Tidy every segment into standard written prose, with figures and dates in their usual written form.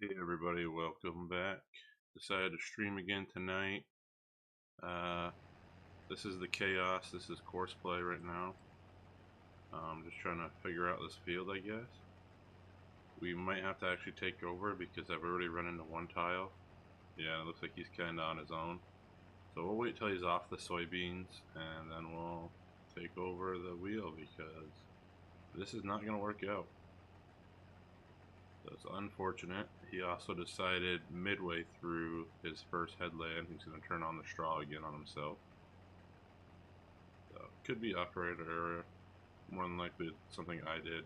Hey everybody, welcome back. Decided to stream again tonight. Uh, this is the chaos. This is course play right now. Just trying to figure out this field, I guess. We might have to actually take over because I've already run into one tile. Yeah, it looks like he's kinda on his own. So we'll wait till he's off the soybeans and then we'll take over the wheel because this is not gonna work out. That's unfortunate. He also decided midway through his first headland he's going to turn on the straw again on himself. So, could be operator error. More than likely something I did.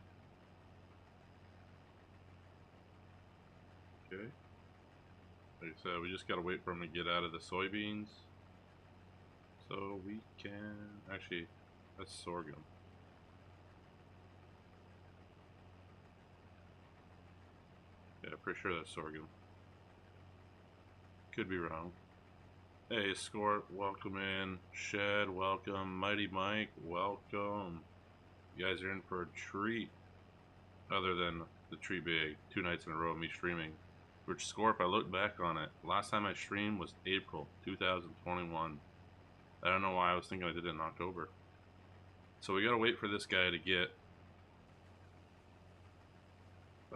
Okay. Like I said, we just got to wait for him to get out of the soybeans. So we can... Actually, that's sorghum. Yeah, pretty sure that's sorghum. Could be wrong. Hey, Scorp, welcome in. Shed, welcome. Mighty Mike, welcome. You guys are in for a treat. Other than the tree being 2 nights in a row of me streaming. Which, Scorp, I looked back on it. Last time I streamed was April 2021. I don't know why I was thinking I did it in October. So we gotta wait for this guy to get...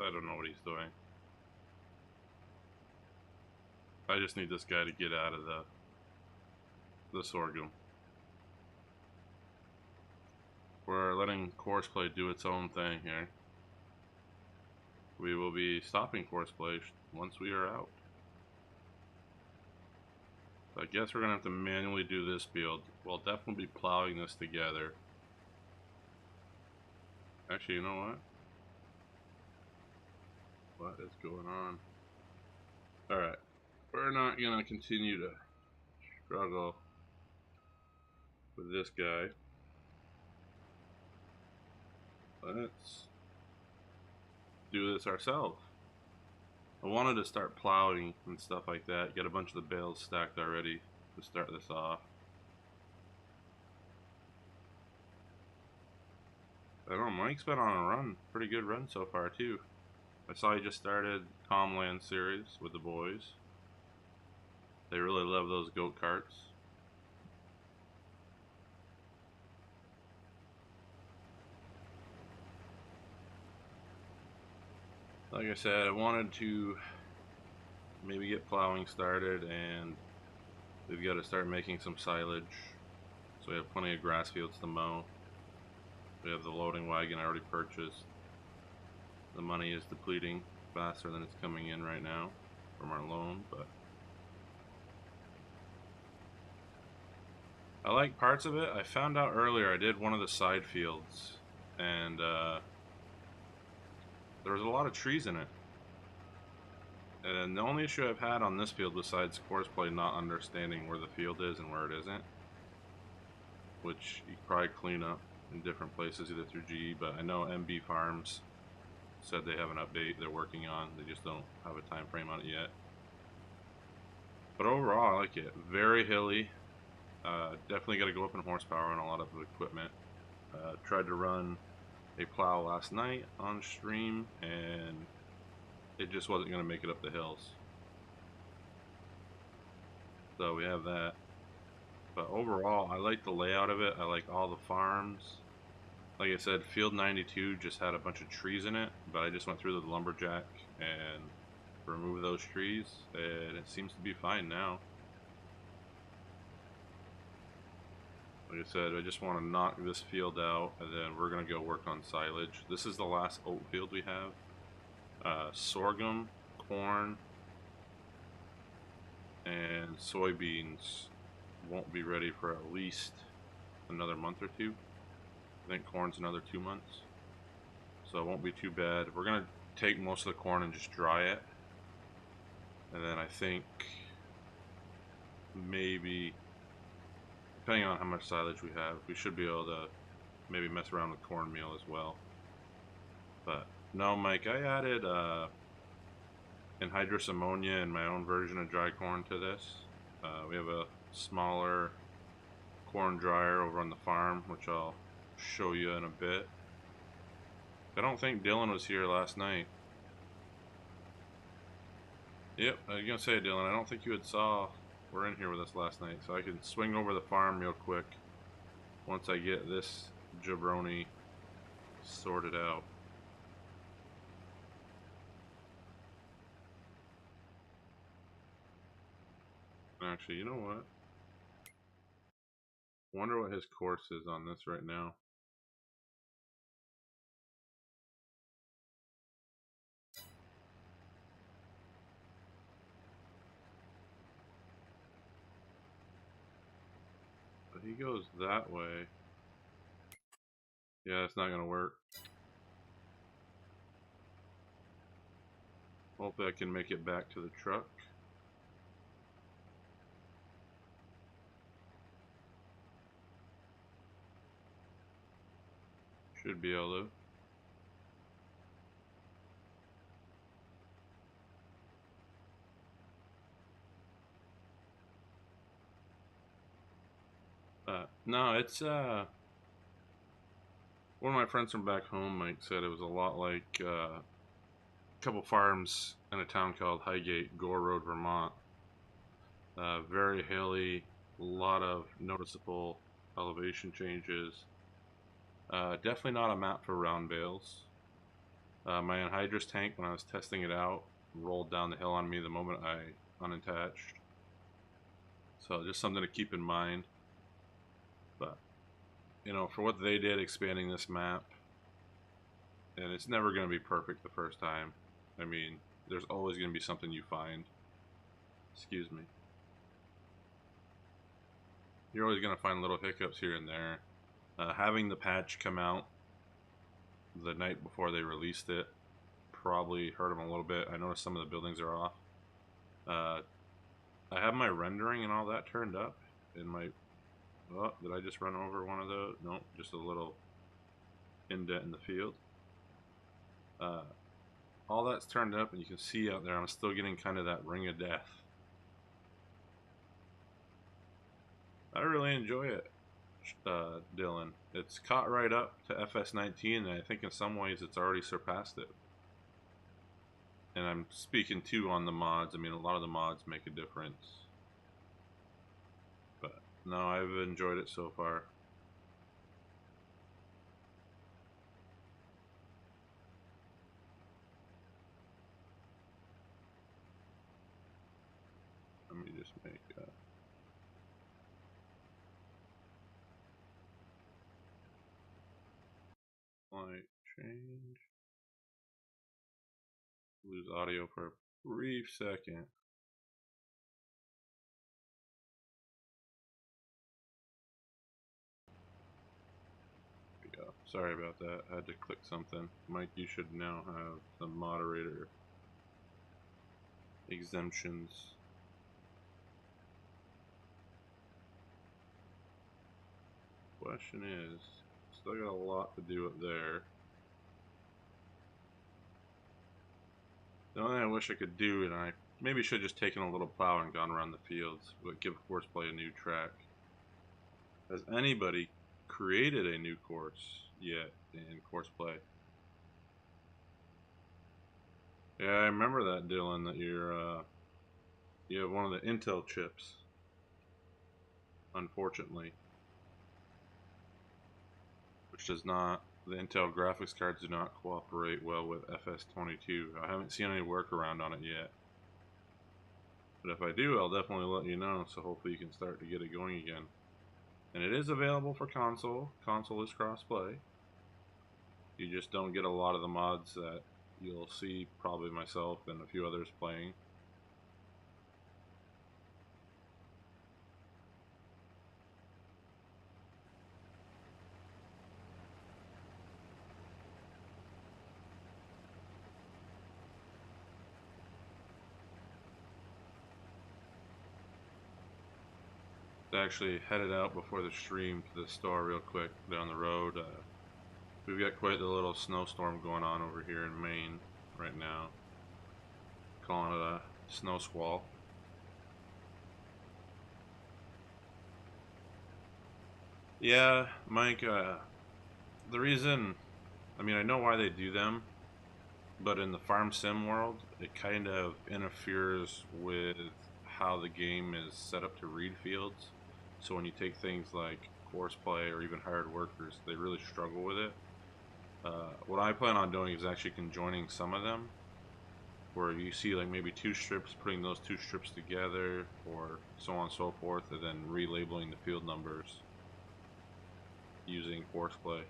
I don't know what he's doing. I just need this guy to get out of the sorghum. We're letting course play do its own thing here. We will be stopping course play once we are out. So I guess we're gonna have to manually do this field. We'll definitely be plowing this together. Actually, you know what? What is going on? Alright. We're not gonna continue to struggle with this guy. Let's do this ourselves. I wanted to start plowing and stuff like that, get a bunch of the bales stacked already to start this off. I don't know, Mike's been on a run, pretty good run so far too. I saw he just started Comland series with the boys. They really love those goat carts. Like I said, I wanted to maybe get plowing started, and we've got to start making some silage. So we have plenty of grass fields to mow. We have the loading wagon I already purchased. The money is depleting faster than it's coming in right now from our loan, but I like parts of it. I found out earlier I did one of the side fields, and there was a lot of trees in it. And the only issue I've had on this field, besides courseplay not understanding where the field is and where it isn't, which you probably clean up in different places, either through GE, but I know MB Farms said they have an update they're working on. They just don't have a time frame on it yet. But overall, I like it. Very hilly. Definitely got to go up in horsepower on a lot of equipment. Tried to run a plow last night on stream, and it just wasn't going to make it up the hills. So we have that. But overall, I like the layout of it. I like all the farms. Like I said, Field 92 just had a bunch of trees in it, but I just went through the lumberjack and removed those trees, and it seems to be fine now. Like I said, I just want to knock this field out, and then we're going to go work on silage. This is the last oat field we have. Sorghum, corn, and soybeans won't be ready for at least another month or two. I think corn's another 2 months, so it won't be too bad. We're gonna take most of the corn and just dry it, and then I think maybe, depending on how much silage we have, we should be able to maybe mess around with cornmeal as well. But no, Mike, I added anhydrous ammonia in my own version of dry corn to this. We have a smaller corn dryer over on the farm, which I'll show you in a bit. I don't think Dylan was here last night. Yep, I was gonna say, Dylan, I don't think you had saw we're in here with us last night, so I can swing over the farm real quick once I get this jabroni sorted out. Actually, you know what? Wonder what his course is on this right now. But he goes that way. Yeah, it's not gonna work. Hopefully I can make it back to the truck. Should be able to. No, it's one of my friends from back home, Mike, said it was a lot like a couple farms in a town called Highgate, Gore Road, Vermont. Very hilly, a lot of noticeable elevation changes. Definitely not a map for round bales. My anhydrous tank, when I was testing it out, rolled down the hill on me the moment I unattached. So just something to keep in mind. But, you know, for what they did expanding this map, and it's never going to be perfect the first time. I mean, there's always going to be something you find. Excuse me. You're always going to find little hiccups here and there. Having the patch come out the night before they released it probably hurt them a little bit. I noticed some of the buildings are off. I have my rendering and all that turned up in my... Oh, did I just run over one of those? Nope, just a little indent in the field. All that's turned up, and you can see out there I'm still getting kind of that ring of death. I really enjoy it, Dylan. It's caught right up to FS19, and I think in some ways it's already surpassed it. And I'm speaking too on the mods. I mean, a lot of the mods make a difference. But no, I've enjoyed it so far. Let me just make a light change. Lose audio for a brief second. There we go. Sorry about that. I had to click something. Mike, you should now have the moderator exemptions. Question is, still got a lot to do up there. The only thing I wish I could do, and I maybe should have just taken a little plow and gone around the fields, but give Horseplay a new track. Has anybody created a new course yet in Courseplay? Yeah, I remember that, Dylan, that you have one of the Intel chips, unfortunately, which does not, the Intel graphics cards do not cooperate well with FS22. I haven't seen any workaround on it yet. But if I do, I'll definitely let you know, so hopefully you can start to get it going again. And it is available for console. Console is cross-play. You just don't get a lot of the mods that you'll see probably myself and a few others playing. Actually headed out before the stream to the store real quick down the road. We've got quite the little snowstorm going on over here in Maine right now. Calling it a snow squall. Yeah, Mike, the reason, I mean, I know why they do them. but in the farm sim world, it kind of interferes with how the game is set up to read fields. So when you take things like course play or even hired workers, they really struggle with it. What I plan on doing is actually conjoining some of them, where you see like maybe two strips, putting those two strips together, or so on and so forth, and then relabeling the field numbers using course play.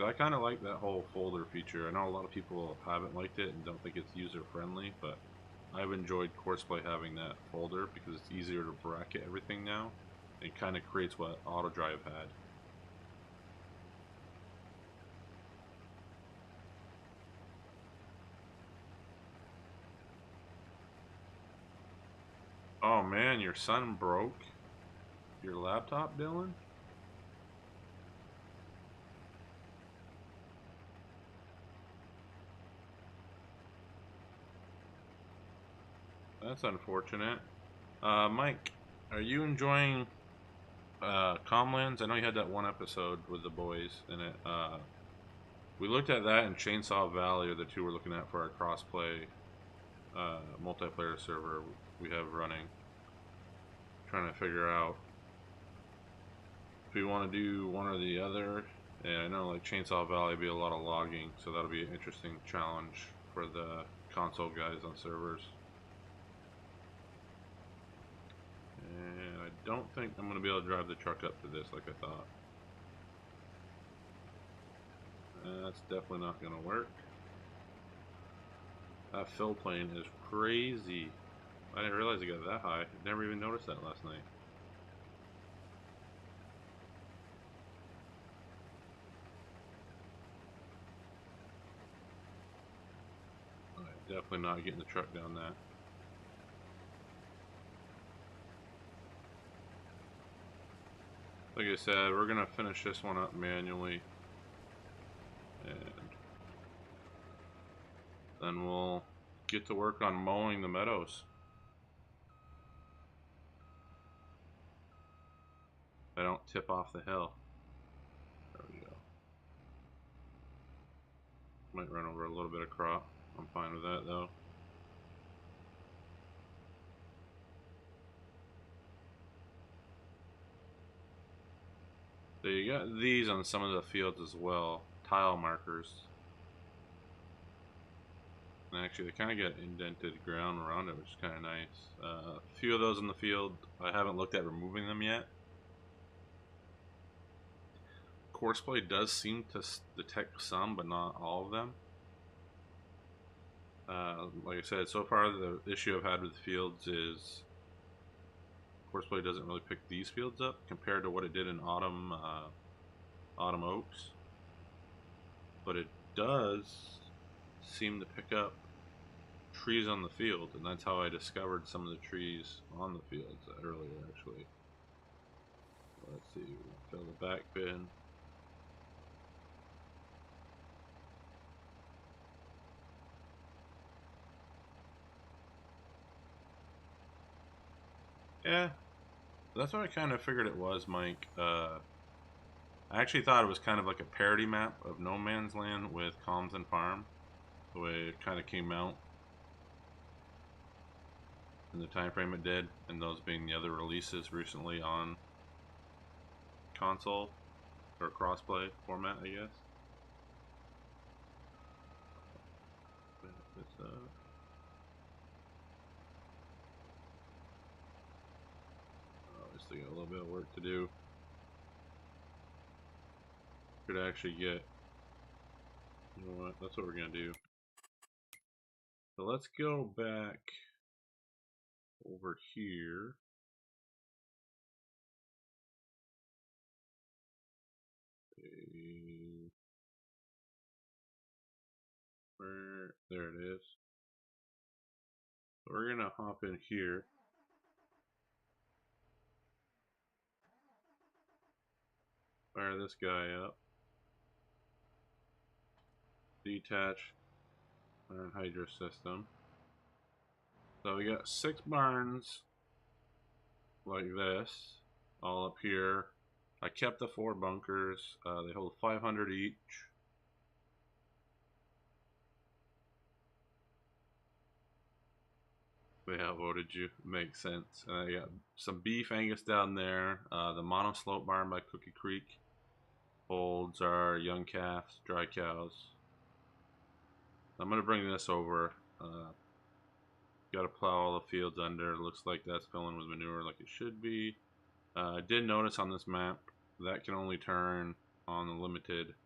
I kind of like that whole folder feature. I know a lot of people haven't liked it and don't think it's user friendly, but I've enjoyed Courseplay having that folder because it's easier to bracket everything now. It kind of creates what AutoDrive had. Oh man, your son broke your laptop, Dylan? That's unfortunate. Mike, are you enjoying Comlands? I know you had that one episode with the boys in it. We looked at that and Chainsaw Valley are the two we're looking at for our crossplay multiplayer server we have running. Trying to figure out if we want to do one or the other. And I know like Chainsaw Valley would be a lot of logging, so that'll be an interesting challenge for the console guys on servers. And I don't think I'm going to be able to drive the truck up to this like I thought. That's definitely not going to work. That fill plane is crazy. I didn't realize it got that high. I never even noticed that last night. Definitely not getting the truck down that. Like I said, we're going to finish this one up manually. And then we'll get to work on mowing the meadows. I don't tip off the hill. There we go. Might run over a little bit of crop. I'm fine with that though. So you got these on some of the fields as well. Tile markers. And actually they kind of get indented ground around it, which is kind of nice. A few of those in the field. I haven't looked at removing them yet. Courseplay does seem to detect some, but not all of them. Like I said, so far the issue I've had with the fields is Courseplay doesn't really pick these fields up compared to what it did in Autumn Oaks, but it does seem to pick up trees on the field, and that's how I discovered some of the trees on the fields earlier. Actually, let's see, fill the back bin. Yeah, that's what I kind of figured it was, Mike. I actually thought it was kind of like a parody map of No Man's Land with Calms and Farm, the way it kind of came out in the time frame it did, and those being the other releases recently on console or crossplay format, I guess. Back this up. Oh, I still got a little bit of work to do. Could actually get, you know what, that's what we're gonna do. So let's go back over here. Where, there it is. So we're gonna hop in here. Fire this guy up. Detach iron hydro system. So we got 6 barns like this, all up here. I kept the 4 bunkers. They hold 500 each. They outvoted you. Makes sense. And I got some beef Angus down there. The monoslope barn by Cookie Creek holds our young calves, dry cows. I'm gonna bring this over. Got to plow all the fields under. Looks like that's filling with manure like it should be. I did notice on this map that can only turn on the limited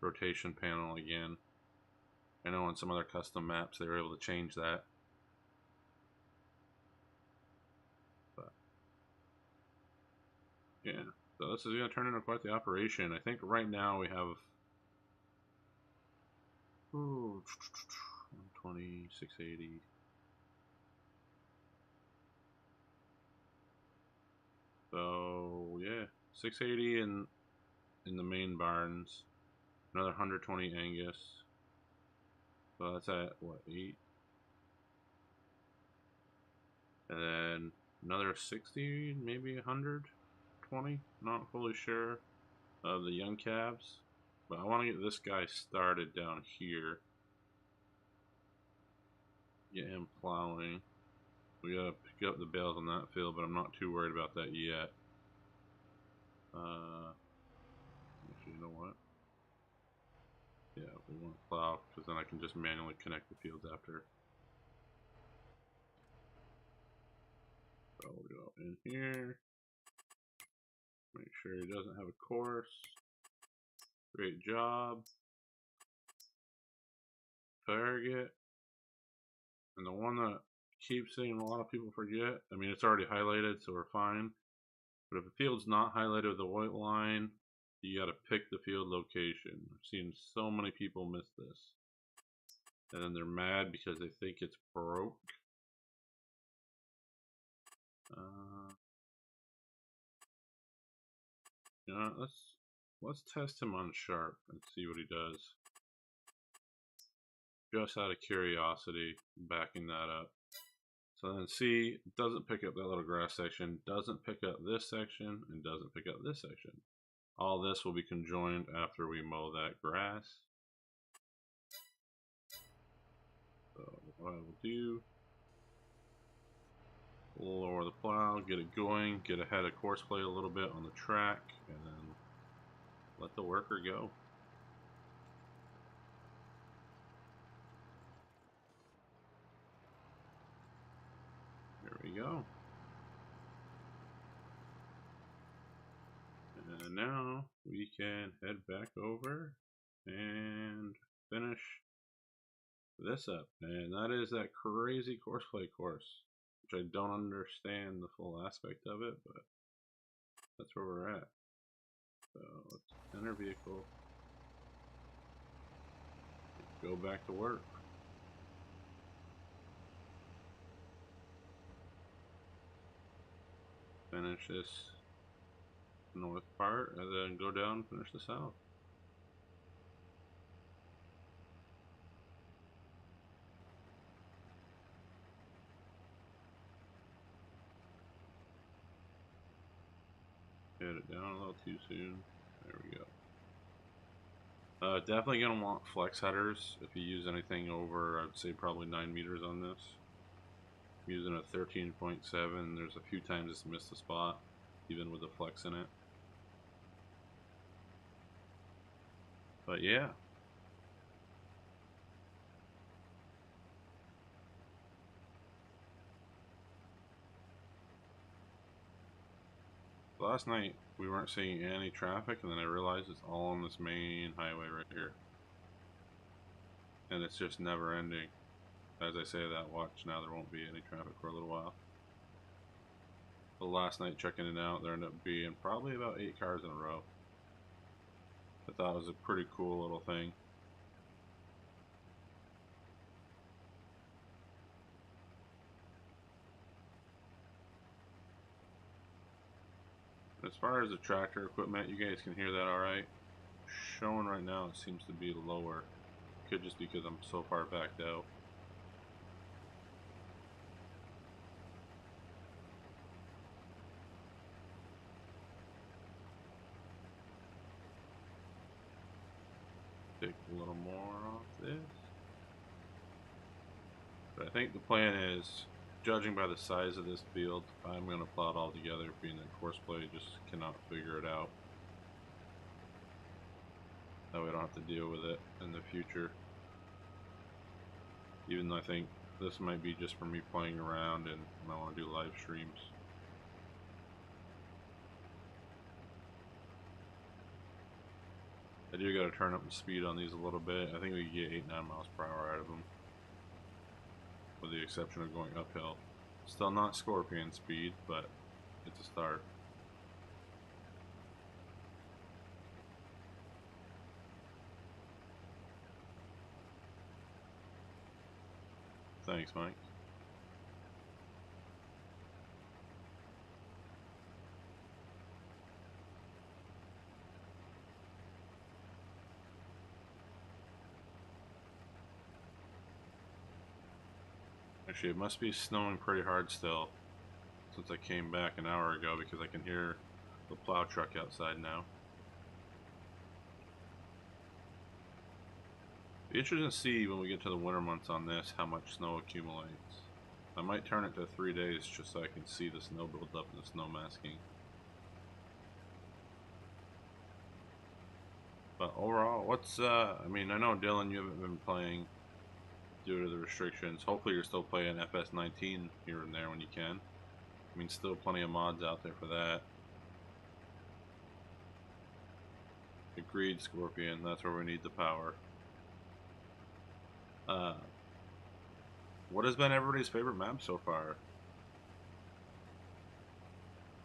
rotation panel again. I know on some other custom maps they were able to change that. But yeah, so this is going to turn into quite the operation. I think right now we have 120, 680. So yeah, 680 in the main barns. Another 120 Angus. So that's at what, 8? And then another 60, maybe 120, not fully sure, of the young calves. But I want to get this guy started down here. Get him plowing. We gotta pick up the bales on that field, but I'm not too worried about that yet. Actually, you know what? Yeah, we want to plow, because then I can just manually connect the fields after. So we'll go in here. Make sure he doesn't have a course. Great job. Target. And the one that keeps seeing a lot of people forget, I mean, it's already highlighted, so we're fine. But if the field's not highlighted with a white line, you got to pick the field location. I've seen so many people miss this. And then they're mad because they think it's broke. You know, let's test him on sharp and see what he does. Just out of curiosity, backing that up. So then see, it doesn't pick up that little grass section, doesn't pick up this section, and doesn't pick up this section. All this will be conjoined after we mow that grass. So what I will do, lower the plow, get it going, get ahead of course play a little bit on the track, and then let the worker go. There we go. And now we can head back over and finish this up. And that is that crazy courseplay course, which I don't understand the full aspect of it, but that's where we're at. So let's enter vehicle, go back to work. Finish this north part and then go down and finish the south. Hit it down a little too soon. There we go. Definitely gonna want flex headers if you use anything over, I'd say probably 9 meters on this. I'm using a 13.7. There's a few times it's missed the spot, even with the flex in it. But yeah. Last night we weren't seeing any traffic, and then I realized it's all on this main highway right here. And it's just never ending. As I say that, watch now, there won't be any traffic for a little while. But last night checking it out, there ended up being probably about 8 cars in a row. I thought it was a pretty cool little thing. As far as the tractor equipment, you guys can hear that alright. Showing right now it seems to be lower. Could just because I'm so far backed out. Take a little more off this. But I think the plan is judging by the size of this field, I'm going to plow it all together, being that course play just cannot figure it out. That way I don't have to deal with it in the future. Even though I think this might be just for me playing around and I want to do live streams. I do got to turn up the speed on these a little bit. I think we can get 8-9 miles per hour out of them, with the exception of going uphill. Still not Scorpion speed, but it's a start. Thanks, Mike. Actually, it must be snowing pretty hard still, since I came back an hour ago, because I can hear the plow truck outside now. Be interesting to see when we get to the winter months on this how much snow accumulates. I might turn it to 3 days just so I can see the snow build up and the snow masking. But overall, what's I mean, I know Dylan, you haven't been playing due to the restrictions. Hopefully you're still playing FS19 here and there when you can. I mean, still plenty of mods out there for that. Agreed, Scorpion, that's where we need the power. What has been everybody's favorite map so far?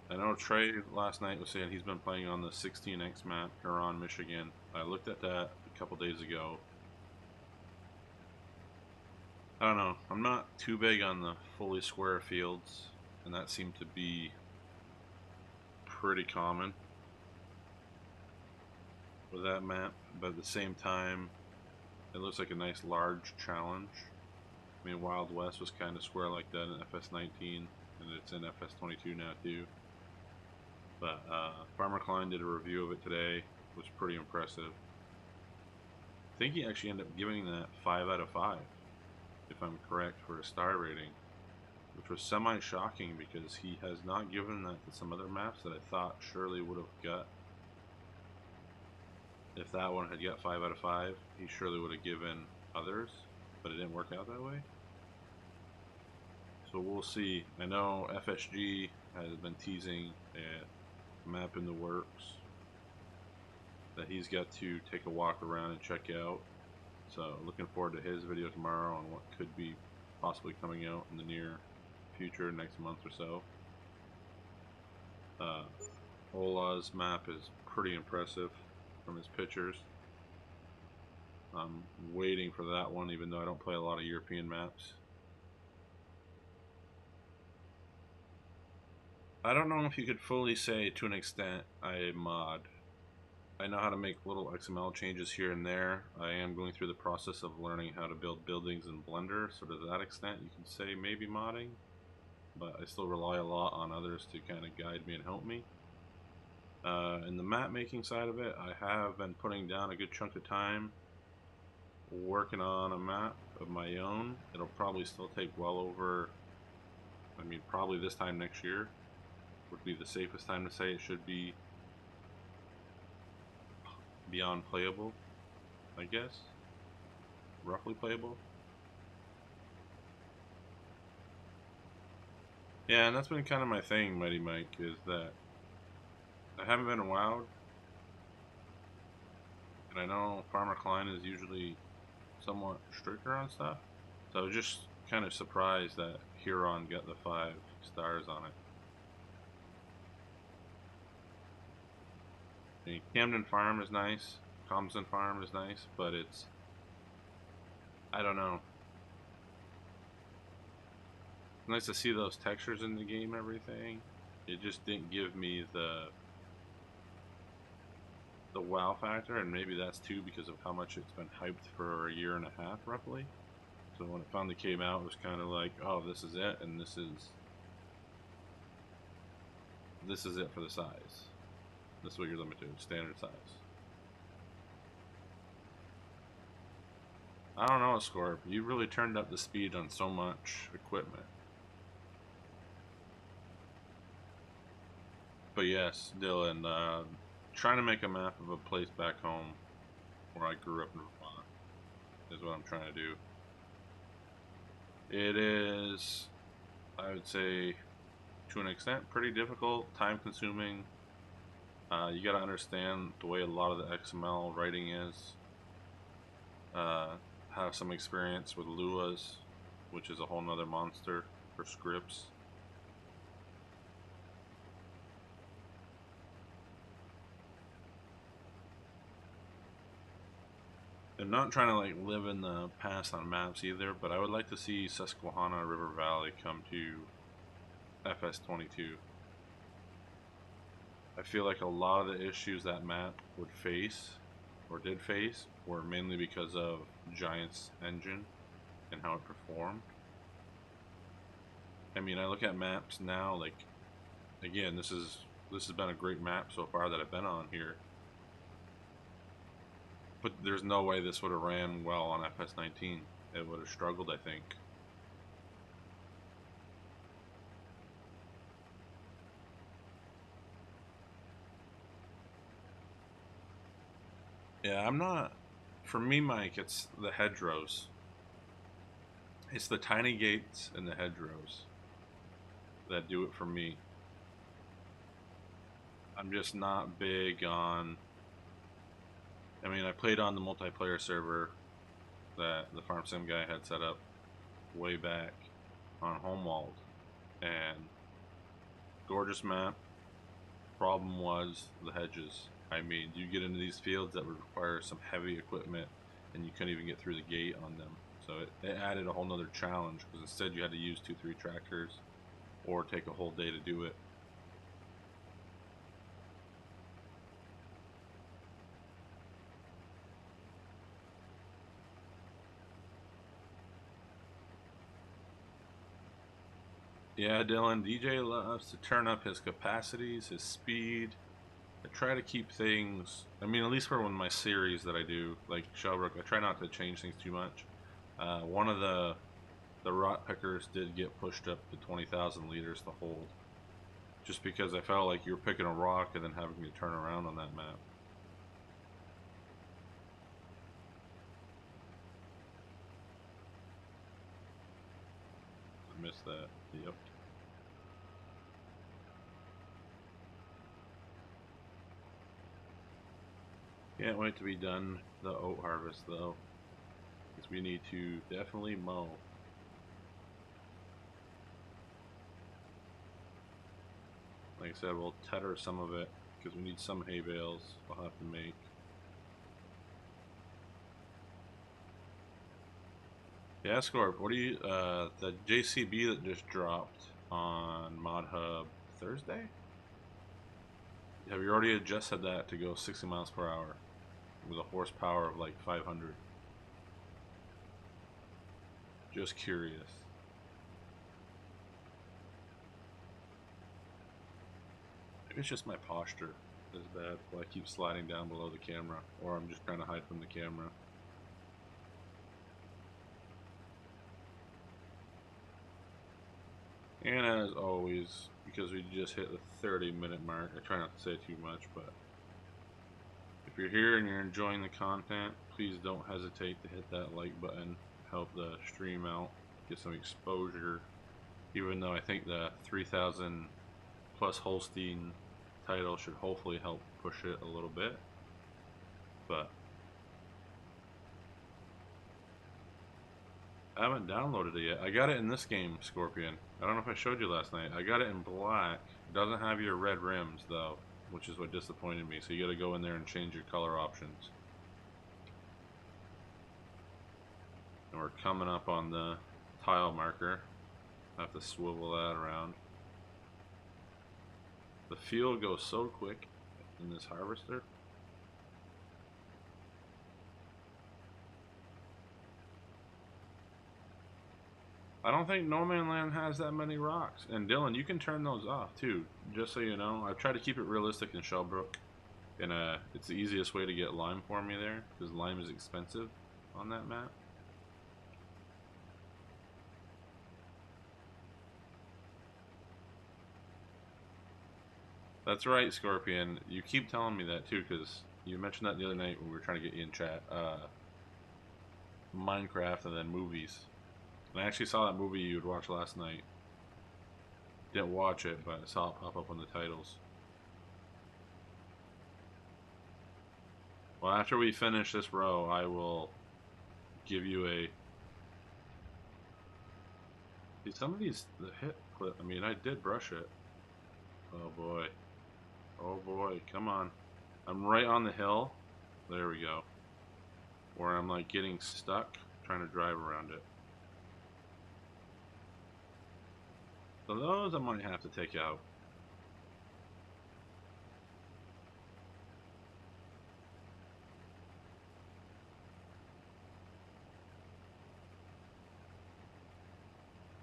I know Trey last night was saying he's been playing on the 16X map, Huron, Michigan. I looked at that a couple days ago. I don't know. I'm not too big on the fully square fields, and that seemed to be pretty common with that map. But at the same time, it looks like a nice large challenge. I mean, Wild West was kind of square like that in FS19, and it's in FS22 now too. But Farmer Klein did a review of it today. It was pretty impressive. I think he actually ended up giving that 5 out of 5, if I'm correct, for a star rating, which was semi-shocking because he has not given that to some other maps that I thought surely would have got. If that one had got 5 out of 5, he surely would have given others, but it didn't work out that way. So we'll see. I know FSG has been teasing a map in the works that he's got to take a walk around and check out. So looking forward to his video tomorrow on what could be possibly coming out in the near future, next month or so. Ola's map is pretty impressive from his pictures. I'm waiting for that one, even though I don't play a lot of European maps. I don't know if you could fully say to an extent I mod. I know how to make little XML changes here and there. I am going through the process of learning how to build buildings in Blender, so to that extent you can say maybe modding, but I still rely a lot on others to kind of guide me and help me. In the map making side of it, I have been putting down a good chunk of time working on a map of my own. It'll probably still take well over, I mean, probably this time next year would be the safest time to say it should be beyond playable, I guess. Roughly playable. Yeah, and that's been kind of my thing, Mighty Mike, is that I haven't been wowed. And I know Farmer Klein is usually somewhat stricter on stuff. So I was just kind of surprised that Huron got the 5 stars on it. I mean, Camden Farm is nice, Compton Farm is nice, but it's, I don't know. It's nice to see those textures in the game, everything. It just didn't give me the wow factor, and maybe that's too because of how much it's been hyped for a year and a half roughly. So when it finally came out, it was kind of like, oh, this is it, and this is it for the size. This is what you're limited to, standard size. I don't know, Scorp. You really turned up the speed on so much equipment. But yes, Dylan, trying to make a map of a place back home where I grew up in Vermont is what I'm trying to do. It is, I would say, to an extent, pretty difficult, time consuming. You got to understand the way a lot of the XML writing is. Have some experience with Lua's, which is a whole nother monster for scripts. I'm not trying to like live in the past on maps either, but I would like to see Susquehanna River Valley come to FS22. I feel like a lot of the issues that map would face, or did face, were mainly because of Giant's engine and how it performed. I mean, I look at maps now, like, again, this has been a great map so far that I've been on here. But there's no way this would have ran well on FS19. It would have struggled, I think. Yeah, I'm not... For me, Mike, it's the hedgerows. It's the tiny gates and the hedgerows that do it for me. I'm just not big on... I mean, I played on the multiplayer server that the Farm Sim guy had set up way back on Homewald, and gorgeous map. Problem was the hedges. I mean, you get into these fields that would require some heavy equipment, and you couldn't even get through the gate on them. So it added a whole nother challenge, because instead you had to use 2-3 tractors, or take a whole day to do it. Yeah, Dylan, DJ loves to turn up his capacities, his speed. I try to keep things, I mean, at least for one of my series that I do, like Shellbrook, I try not to change things too much. One of the rot pickers did get pushed up to 20,000 liters to hold, just because I felt like you're picking a rock and then having to turn around on that map. I missed that. Yep. Can't wait to be done the oat harvest though, because we need to definitely mow. Like I said, we'll tether some of it because we need some hay bales we'll have to make. Yeah, Scorp, what do you, the JCB that just dropped on Mod Hub Thursday? Have you already adjusted that to go 60 miles per hour with a horsepower of like 500? Just curious. Maybe it's just my posture is bad, while I keep sliding down below the camera, or I'm just trying to hide from the camera. And as always, because we just hit the 30-minute mark, I try not to say too much, but if you're here and you're enjoying the content, please don't hesitate to hit that like button, help the stream out, get some exposure, even though I think the 3,000 plus Holstein title should hopefully help push it a little bit, but I haven't downloaded it yet. I got it in this game, Scorpion. I don't know if I showed you last night. I got it in black. It doesn't have your red rims, though, which is what disappointed me. So you got to go in there and change your color options. And we're coming up on the tile marker. I have to swivel that around. The field goes so quick in this harvester. I don't think No Man Land has that many rocks. And Dylan, you can turn those off too, just so you know. I've tried to keep it realistic in Shellbrook. And it's the easiest way to get lime for me there, because lime is expensive on that map. That's right, Scorpion. You keep telling me that too, because you mentioned that the other night when we were trying to get you in chat. Minecraft and then movies. And I actually saw that movie you'd watched last night. Didn't watch it, but I saw it pop up on the titles. Well, after we finish this row, I will give you a... See, some of these, the hit clip, I mean, I did brush it. Oh boy. Oh boy, come on. I'm right on the hill. There we go. Where I'm like getting stuck trying to drive around it. So those I might have to take out.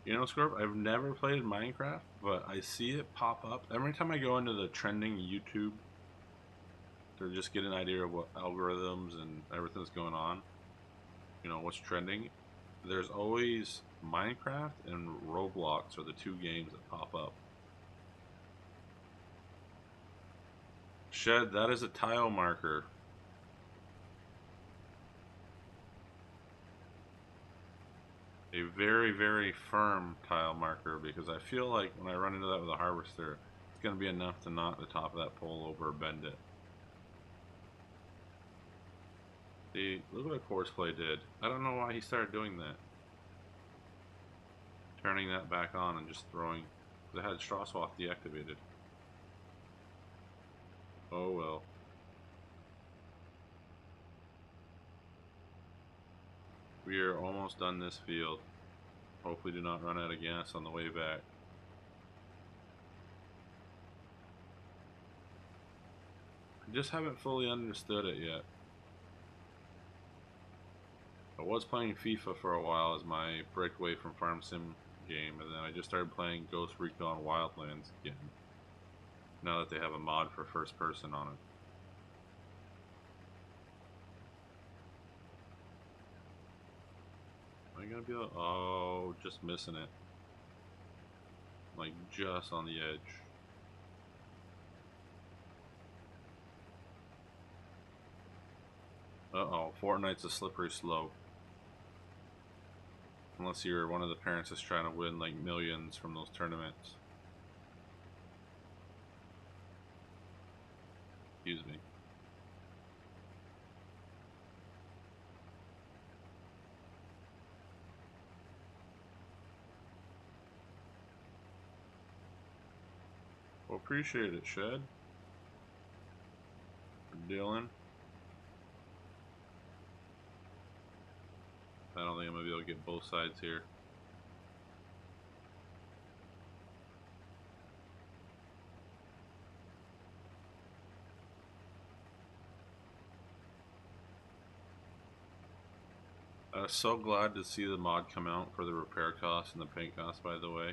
You know, Scorp, I've never played Minecraft, but I see it pop up every time I go into the trending YouTube to just get an idea of what algorithms and everything's going on. You know, what's trending. There's always Minecraft and Roblox are the two games that pop up. Shed, that is a tile marker. A very, very firm tile marker, because I feel like when I run into that with a harvester, it's going to be enough to knock the top of that pole over or bend it. See, look what Horseplay did. I don't know why he started doing that. Turning that back on and just throwing, because it had straw swath deactivated. Oh well. We are almost done this field. Hopefully do not run out of gas on the way back. I just haven't fully understood it yet. I was playing FIFA for a while as my breakaway from Farm Sim game, and then I just started playing Ghost Recon Wildlands again. Now that they have a mod for first person on it. Am I gonna be able? Oh, just missing it. Like just on the edge. Uh-oh, Fortnite's a slippery slope. Unless you're one of the parents that's trying to win like millions from those tournaments. Excuse me. Well, appreciate it, Shed. For Dylan. I don't think I'm gonna be able to get both sides here. I was so glad to see the mod come out for the repair costs and the paint costs, by the way.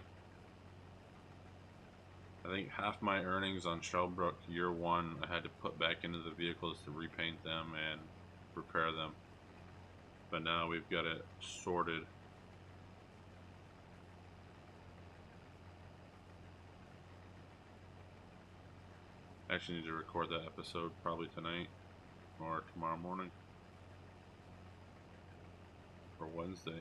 I think half my earnings on Shellbrook year one I had to put back into the vehicles to repaint them and repair them. But now we've got it sorted. I actually need to record that episode probably tonight or tomorrow morning or Wednesday.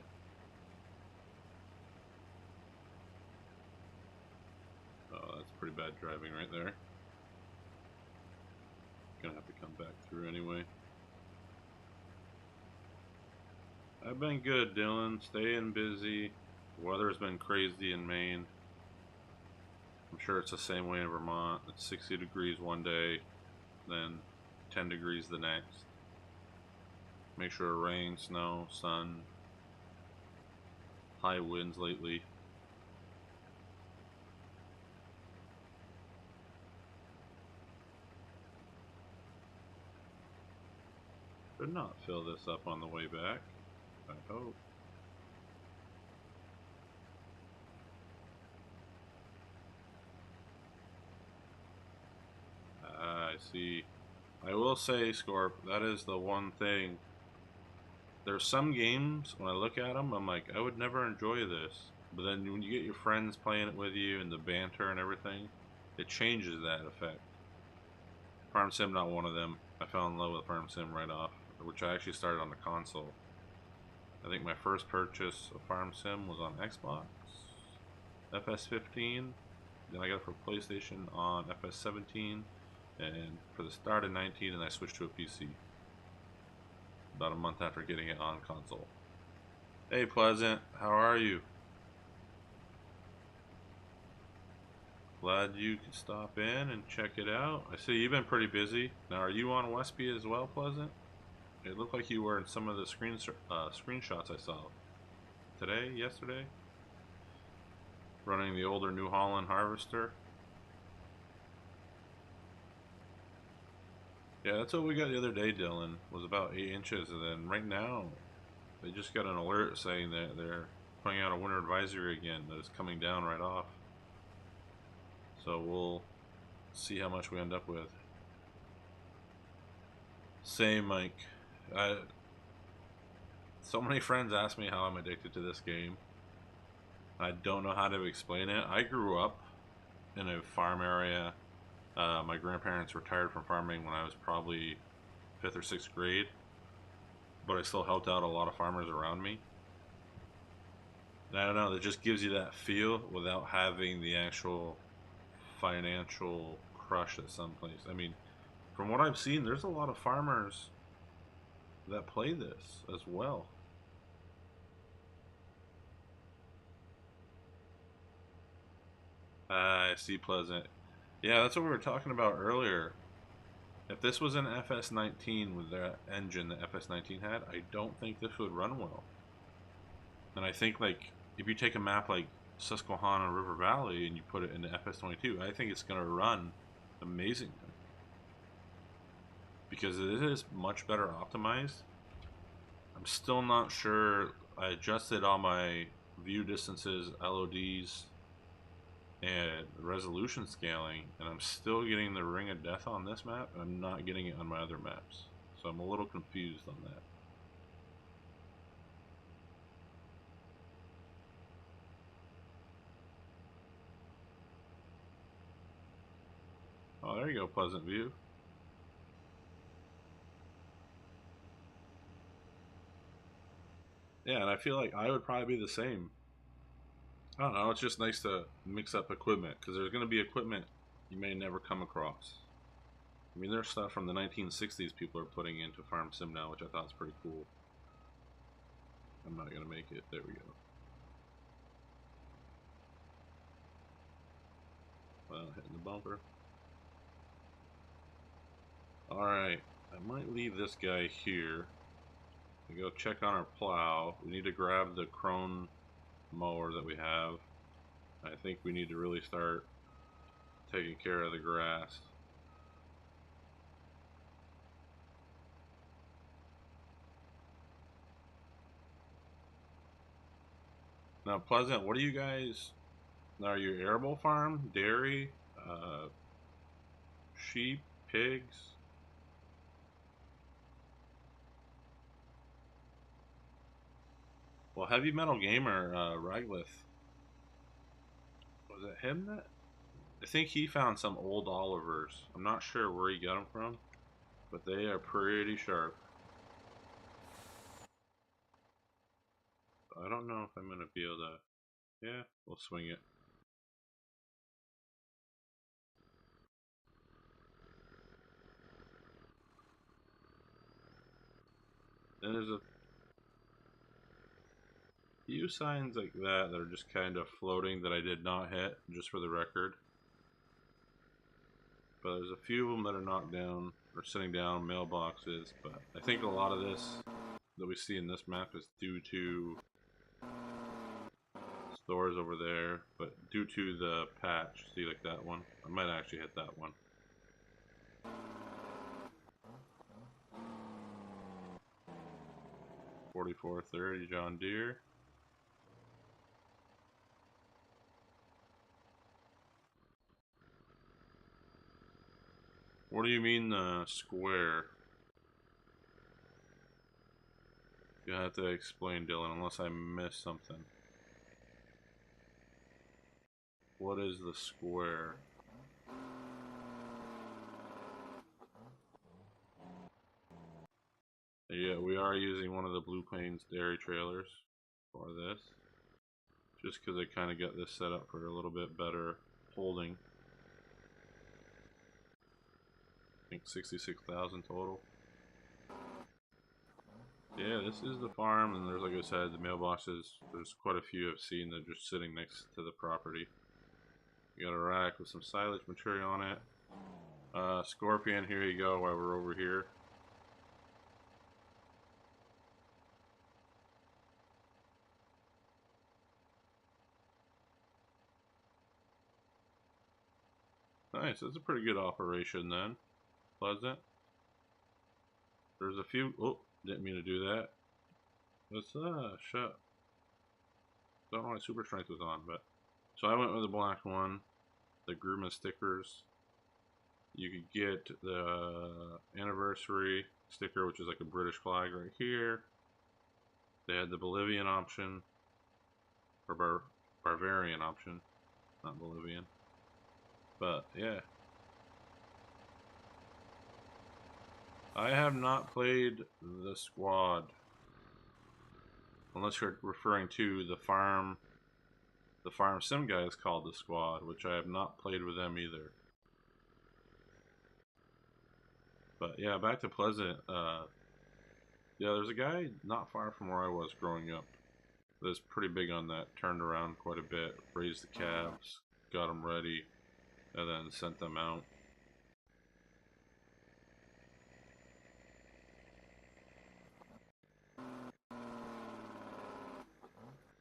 Oh, that's pretty bad driving right there. Gonna have to come back through anyway. I've been good, Dylan. Staying busy. The weather's been crazy in Maine. I'm sure it's the same way in Vermont. It's 60 degrees one day, then 10 degrees the next. Make sure rain, snow, sun, high winds lately. Should not fill this up on the way back, I hope. I see. I will say, Scorp, that is the one thing. There's some games, when I look at them, I'm like, I would never enjoy this. But then when you get your friends playing it with you and the banter and everything, it changes that effect. Farm Sim, not one of them. I fell in love with Farm Sim right off, which I actually started on the console. I think my first purchase of Farm Sim was on Xbox, FS15. Then I got it for PlayStation on FS17, and for the start of 19, and I switched to a PC about a month after getting it on console. Hey Pleasant, how are you? Glad you could stop in and check it out. I see you've been pretty busy. Now, are you on Westby as well, Pleasant? It looked like you were in some of the screenshots I saw today, yesterday, running the older New Holland harvester. Yeah, that's what we got the other day, Dylan. Was about 8 inches, and then right now they just got an alert saying that they're putting out a winter advisory again that is coming down right off. So we'll see how much we end up with. Same, Mike. So many friends ask me how I'm addicted to this game. I don't know how to explain it. I grew up in a farm area. My grandparents retired from farming when I was probably 5th or 6th grade, but I still helped out a lot of farmers around me. And I don't know, it just gives you that feel without having the actual financial crush at some place. I mean, from what I've seen, there's a lot of farmers that play this as well. I see, Pleasant. Yeah, that's what we were talking about earlier. If this was an FS19 with the engine that FS19 had, I don't think this would run well. And I think, like, if you take a map like Susquehanna River Valley and you put it into FS22, I think it's going to run amazingly. Because it is much better optimized. I'm still not sure. I adjusted all my view distances, LODs, and resolution scaling, and I'm still getting the Ring of Death on this map, and I'm not getting it on my other maps. So I'm a little confused on that. Oh, there you go, Pleasant View. Yeah, and I feel like I would probably be the same. I don't know, it's just nice to mix up equipment, because there's going to be equipment you may never come across. I mean, there's stuff from the 1960s people are putting into Farm Sim now, which I thought was pretty cool. I'm not going to make it. There we go. Well, hitting the bumper. Alright, I might leave this guy here. We go check on our plow. We need to grab the Krone mower that we have. I think we need to really start taking care of the grass. Now, Pleasant, what do you guys... Are you arable farm? Dairy? Sheep? Pigs? Well, Heavy Metal Gamer, Raglith, was it him that... I think he found some old Olivers. I'm not sure where he got them from, but they are pretty sharp. I don't know if I'm going to be able to... Yeah, we'll swing it. And there's a few signs like that are just kind of floating that I did not hit, just for the record. But there's a few of them that are knocked down or sitting down mailboxes. But I think a lot of this that we see in this map is due to stores over there, but due to the patch. See, like that one? I might actually hit that one. $44.30 John Deere. What do you mean square? You have to explain, Dylan, unless I missed something. What is the square? Yeah, we are using one of the Blue Plains dairy trailers for this, just because I kind of got this set up for a little bit better holding. I think 66,000 total. Yeah, this is the farm, and there's, like I said, the mailboxes. There's quite a few I've seen that are just sitting next to the property. You got a rack with some silage material on it. Scorpion, here you go while we're over here. Nice, that's a pretty good operation then. Pleasant. There's a few, oh, didn't mean to do that. Let's, shut. Don't know why super strength was on, but. So I went with the black one, the Grumman stickers. You could get the anniversary sticker, which is like a British flag right here. They had the Bolivian option, or Bavarian option, not Bolivian. But yeah, I have not played the squad, unless you're referring to the farm. The farm sim guy is called the squad, which I have not played with them either. But yeah, back to Pleasant. Yeah, there's a guy not far from where I was growing up that's pretty big on that. Turned around quite a bit, raised the calves, got them ready, and then sent them out.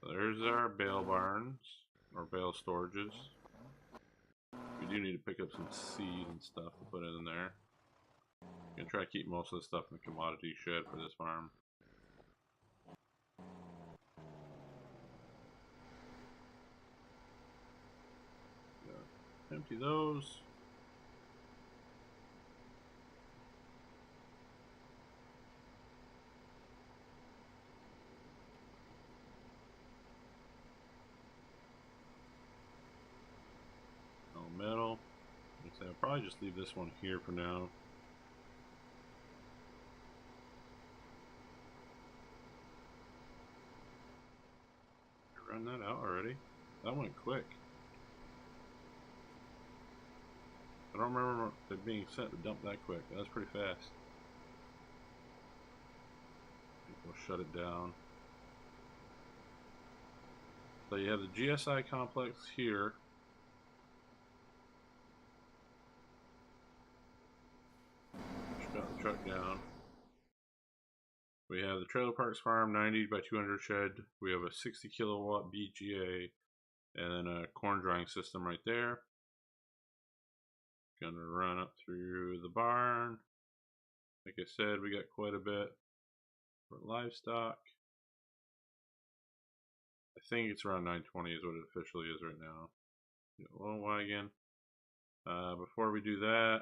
There's our bale barns, or bale storages. We do need to pick up some seed and stuff to put in there. Gonna try to keep most of the stuff in the commodity shed for this farm. Empty those. No metal. Like I said, I'll probably just leave this one here for now. Run that out already? That went quick. I don't remember it being set to dump that quick. That was pretty fast. I think we'll shut it down. So you have the GSI complex here. Shut the truck down. We have the Trailer Parks Farm 90 by 200 shed. We have a 60 kilowatt BGA and then a corn drying system right there. Gonna run up through the barn. Like I said, we got quite a bit for livestock. I think it's around 920 is what it officially is right now. Loan wagon. Before we do that,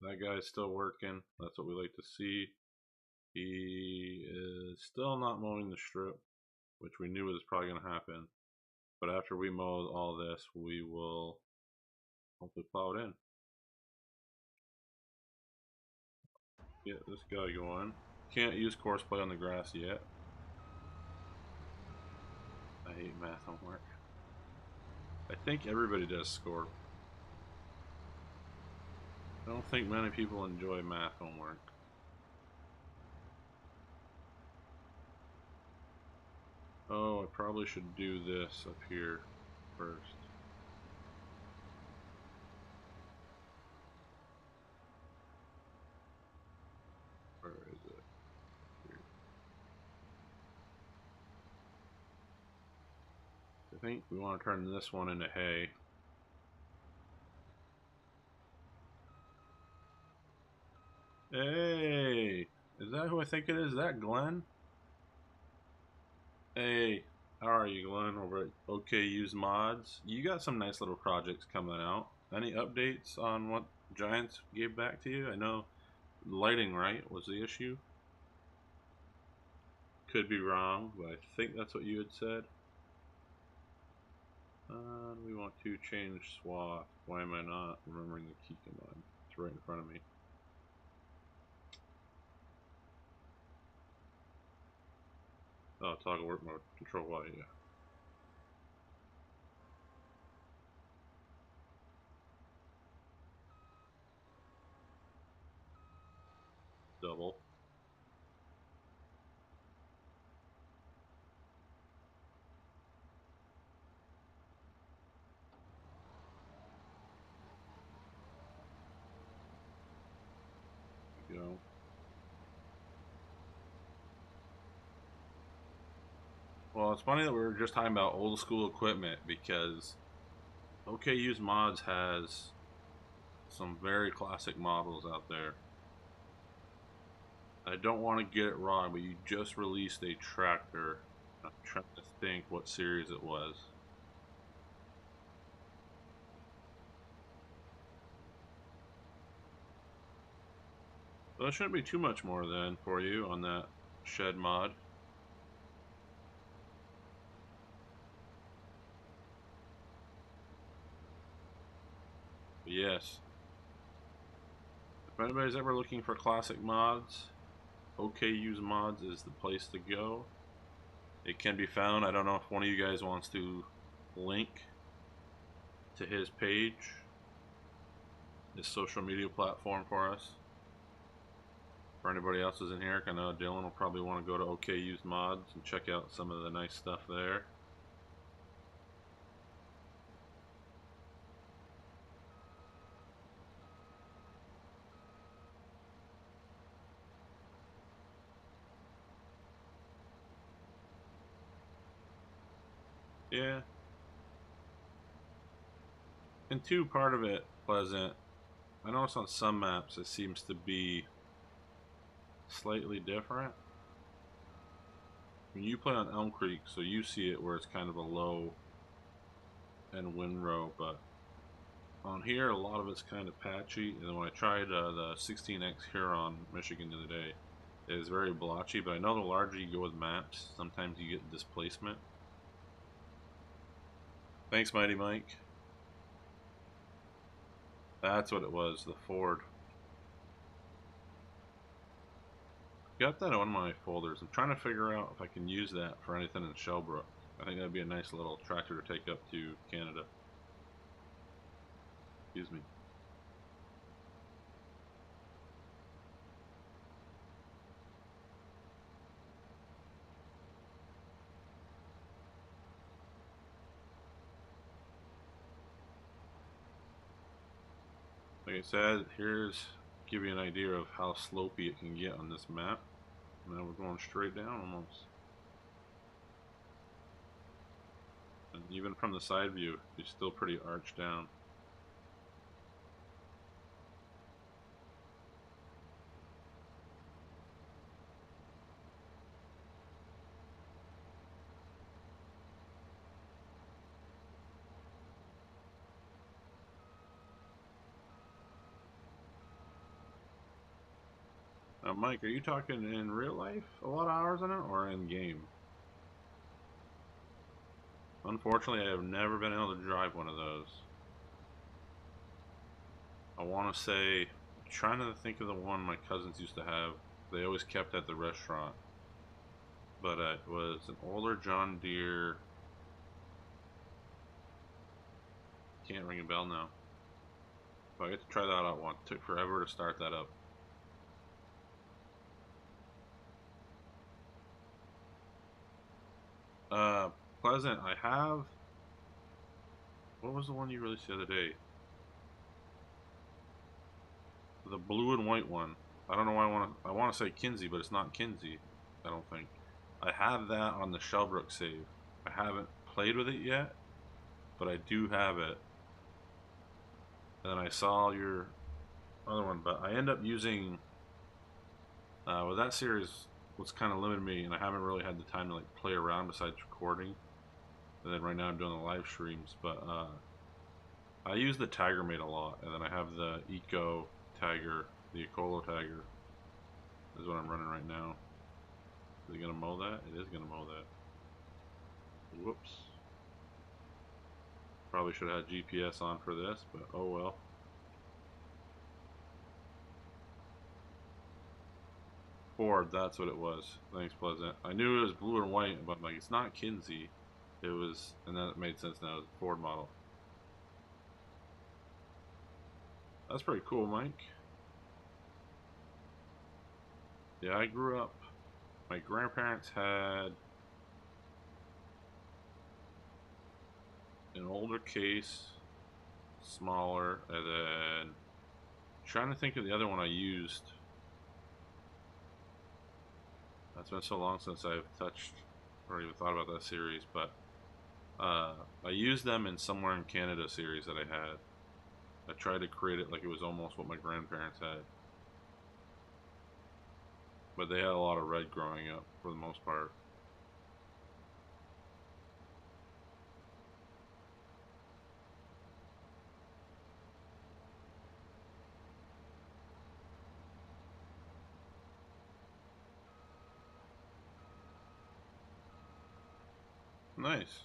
that guy's still working. That's what we like to see. He is still not mowing the strip, which we knew was probably going to happen. But after we mow all this, we will hopefully plow it in. Get this guy going. Can't use course play on the grass yet. I hate math homework. I think everybody does score. I don't think many people enjoy math homework. Oh, I probably should do this up here first. Where is it? Here. I think we want to turn this one into hay. Hey! Is that who I think it is? Is that Glenn? Hey, how are you, Glenn? Over at OK Use Mods. You got some nice little projects coming out. Any updates on what Giants gave back to you? I know lighting, right, was the issue. Could be wrong, but I think that's what you had said. We want to change swath. Why am I not remembering the key command? It's right in front of me. Oh, toggle work mode. Control Y, yeah. Double. Go. Well, it's funny that we were just talking about old school equipment because OK Used Mods has some very classic models out there. I don't want to get it wrong, but you just released a tractor. I'm trying to think what series it was. Well, it shouldn't be too much more then for you on that shed mod. But yes, if anybody's ever looking for classic mods, OK Used Mods is the place to go. It can be found. I don't know if one of you guys wants to link to his page, his social media platform for us. For anybody else who's in here, I know Dylan will probably want to go to OK Used Mods and check out some of the nice stuff there. Yeah. And two, part of it, Pleasant, I notice on some maps it seems to be slightly different. When you play on Elm Creek, so you see it where it's kind of a low and windrow, but on here a lot of it's kind of patchy. And then when I tried the 16X Huron, Michigan the other day, it is very blotchy, but I know the larger you go with maps, sometimes you get displacement. Thanks, Mighty Mike. That's what it was, the Ford. Got that on my folders. I'm trying to figure out if I can use that for anything in Shellbrook. I think that'd be a nice little tractor to take up to Canada. Excuse me. Like I said, here's give you an idea of how slopey it can get on this map. Now we're going straight down almost. And even from the side view, it's still pretty arched down. Now, Mike, are you talking in real life a lot of hours on it or in game? Unfortunately, I have never been able to drive one of those. I want to say, I'm trying to think of the one my cousins used to have. They always kept at the restaurant. But it was an older John Deere. Can't ring a bell now. But I get to try that out once. Took forever to start that up. Pleasant, I have. What was the one you released the other day? The blue and white one. I don't know why I want to say Kinsey, but it's not Kinsey. I don't think. I have that on the Shellbrook save. I haven't played with it yet, but I do have it. And then I saw your other one, but I end up using with that series. What's kind of limited me, and I haven't really had the time to like play around besides recording. And then right now I'm doing the live streams, but I use the Tiger Mate a lot, and then I have the Eco Tiger, the Ecolo Tiger. Is what I'm running right now. Is it gonna mow that? It is gonna mow that. Whoops. Probably should have had GPS on for this, but oh well. Ford, that's what it was. Thanks, Pleasant. I knew it was blue and white, but I'm like, it's not Kinsey. It was, and that made sense now. It was a Ford model. That's pretty cool, Mike. Yeah, I grew up. My grandparents had an older case, smaller, and then trying to think of the other one I used. It's been so long since I've touched or even thought about that series, but I used them in Somewhere in Canada series that I had. I tried to create it like it was almost what my grandparents had. But they had a lot of red growing up for the most part. Nice.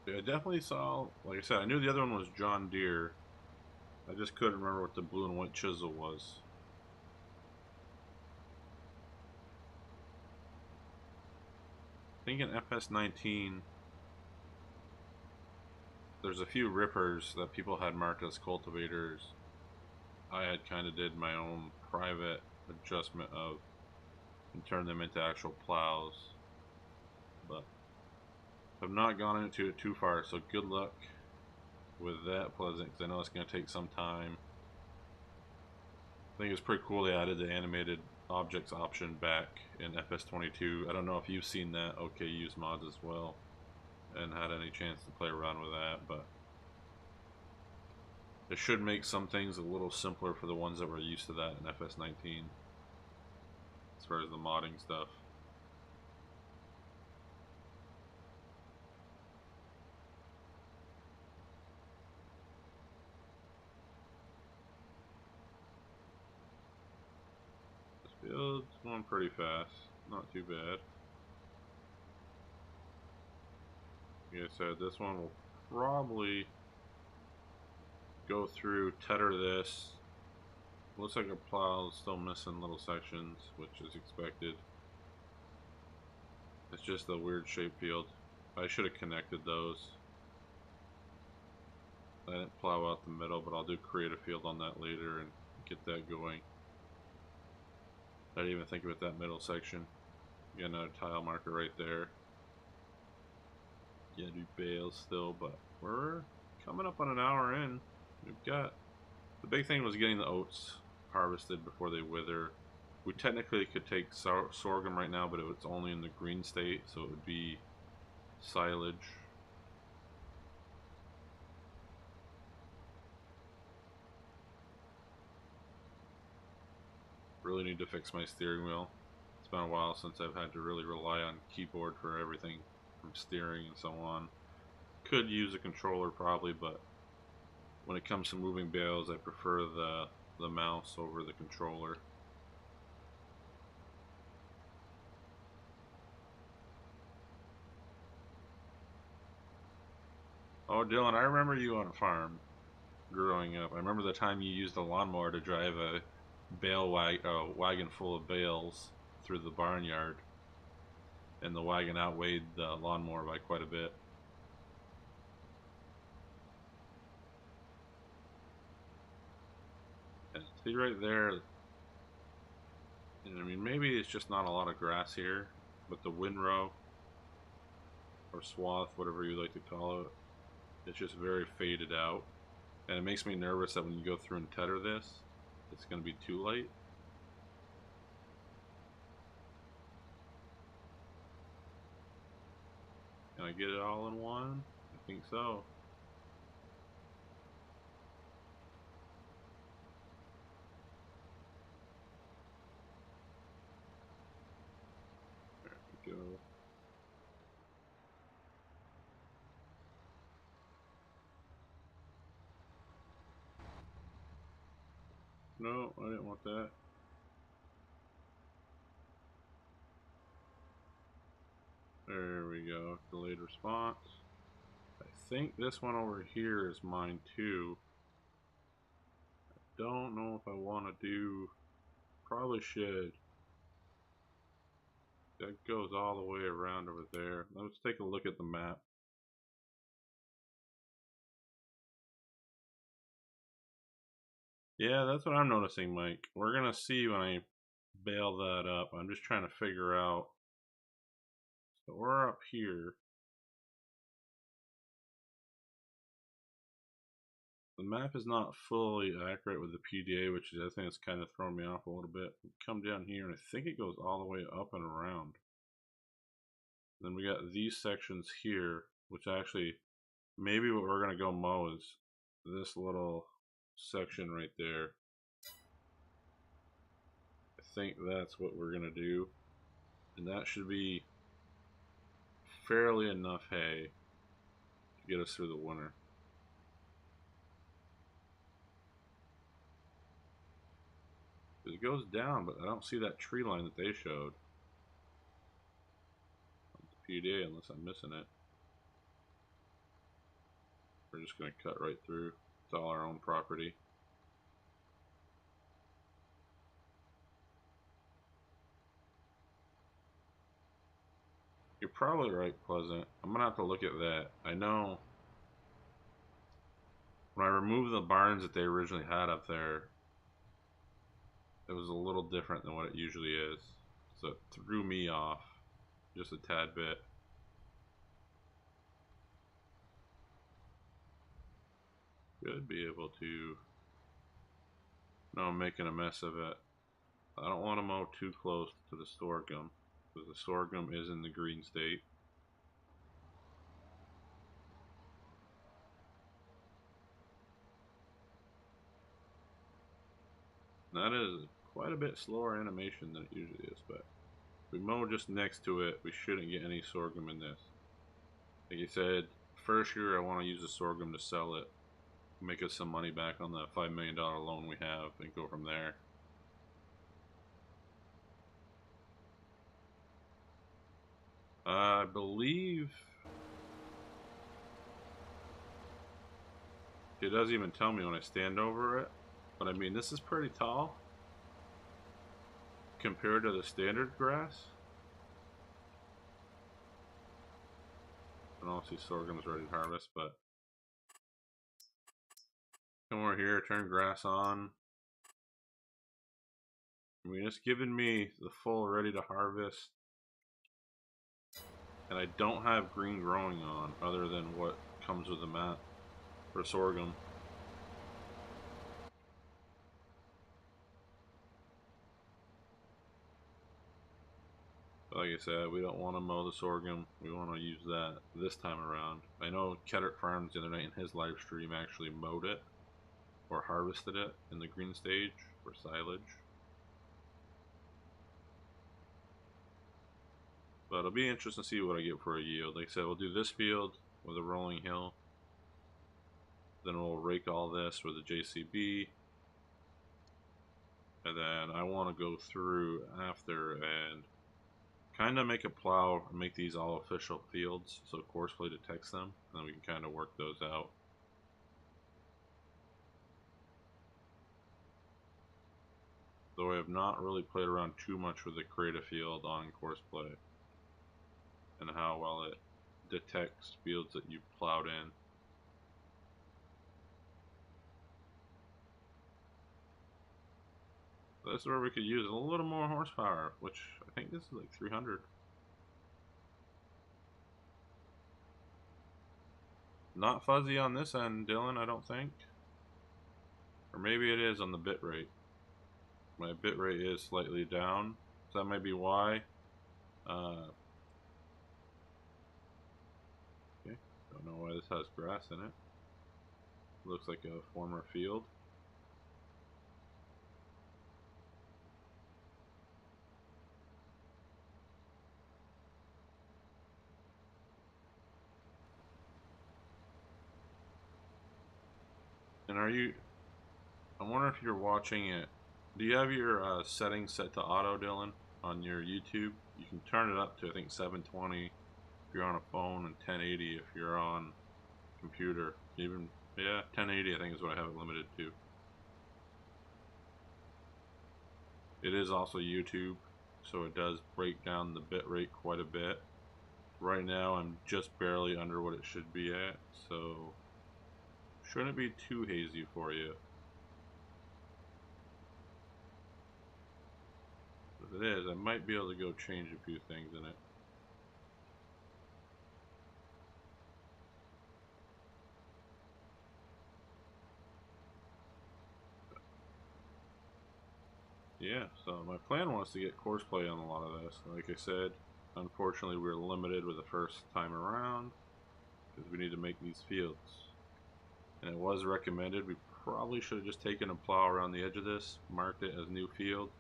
Yeah, I definitely saw, like I said, I knew the other one was John Deere. I just couldn't remember what the blue and white chisel was. I think in FS19, there's a few rippers that people had marked as cultivators. I had kind of did my own private adjustment of and turned them into actual plows. But I've not gone into it too far, so good luck with that, Pleasant, because I know it's going to take some time. I think it's pretty cool they added the animated objects option back in FS22. I don't know if you've seen that OKU's mods as well and had any chance to play around with that, but it should make some things a little simpler for the ones that were used to that in FS19 as far as the modding stuff. This field's going pretty fast, not too bad. Like I said, this one will probably go through, tether this. Looks like a plow is still missing little sections, which is expected. It's just a weird shaped field. I should have connected those. I didn't plow out the middle, but I'll do create a field on that later and get that going. I didn't even think about that middle section. Got another tile marker right there. Yeah, do bales still, but we're coming up on an hour in. We've got the big thing was getting the oats harvested before they wither. We technically could take sorghum right now, but it's only in the green state, so it would be silage. Really need to fix my steering wheel. It's been a while since I've had to really rely on keyboard for everything from steering and so on. Could use a controller probably, but when it comes to moving bales, I prefer the mouse over the controller. Oh, Dylan, I remember you on a farm growing up. I remember the time you used a lawnmower to drive a wagon full of bales through the barnyard, and the wagon outweighed the lawnmower by quite a bit. And see right there, and I mean, maybe it's just not a lot of grass here, but the windrow or swath, whatever you like to call it, it's just very faded out. And it makes me nervous that when you go through and tether this, it's going to be too light. Can I get it all in one? I think so. There we go. No, I didn't want that. There we go. Delayed response. I think this one over here is mine too. Don't know if I want to do. Probably should. That goes all the way around over there. Let's take a look at the map. Yeah, that's what I'm noticing, Mike. We're gonna see when I bail that up. I'm just trying to figure out. So we're up here. The map is not fully accurate with the PDA, which is, I think it's kind of throwing me off a little bit. We come down here, and I think it goes all the way up and around. Then we got these sections here, which actually, maybe what we're going to go mow is this little section right there. I think that's what we're going to do. And that should be fairly enough hay to get us through the winter. It goes down, but I don't see that tree line that they showed on the PDA unless I'm missing it. We're just going to cut right through. It's all our own property. You're probably right, Pleasant. I'm going to have to look at that. I know when I removed the barns that they originally had up there, it was a little different than what it usually is. So it threw me off just a tad bit. Should be able to. No, I'm making a mess of it. I don't want to mow too close to the sorghum because the sorghum is in the green state. That is quite a bit slower animation than it usually is, but if we mow just next to it, we shouldn't get any sorghum in this. Like you said, first year I want to use the sorghum to sell it, make us some money back on the $5 million loan we have, and go from there. I believe it doesn't even tell me when I stand over it, but I mean, this is pretty tall compared to the standard grass. And obviously sorghum's ready to harvest, but come over here, turn grass on. I mean, it's giving me the full ready to harvest. And I don't have green growing on other than what comes with the map for sorghum. But like I said, we don't want to mow the sorghum. We want to use that this time around. I know Keddart Farms the other night in his live stream actually mowed it or harvested it in the green stage for silage. But it'll be interesting to see what I get for a yield. Like I said, we'll do this field with a rolling hill. Then we'll rake all this with a JCB. And then I want to go through after and kind of make a plow and make these all official fields so Courseplay detects them. And then we can kind of work those out. Though I have not really played around too much with the create a field on Courseplay and how well it detects fields that you plowed in. So this is where we could use a little more horsepower, which I think this is like 300. Not fuzzy on this end, Dylan, I don't think. Or maybe it is on the bit rate. My bit rate is slightly down, so that might be why. Okay, don't know why this has grass in it. Looks like a former field. And are you, I wonder if you're watching it, do you have your settings set to auto, Dylan, on your YouTube? You can turn it up to, I think, 720 if you're on a phone and 1080 if you're on computer. Even, yeah, 1080 I think is what I have it limited to. It is also YouTube, so it does break down the bit rate quite a bit. Right now I'm just barely under what it should be at, so shouldn't be too hazy for you. If it is, I might be able to go change a few things in it. Yeah, so my plan was to get course play on a lot of this. Like I said, unfortunately we were limited with the first time around because we need to make these fields. And it was recommended. We probably should have just taken a plow around the edge of this, marked it as new field,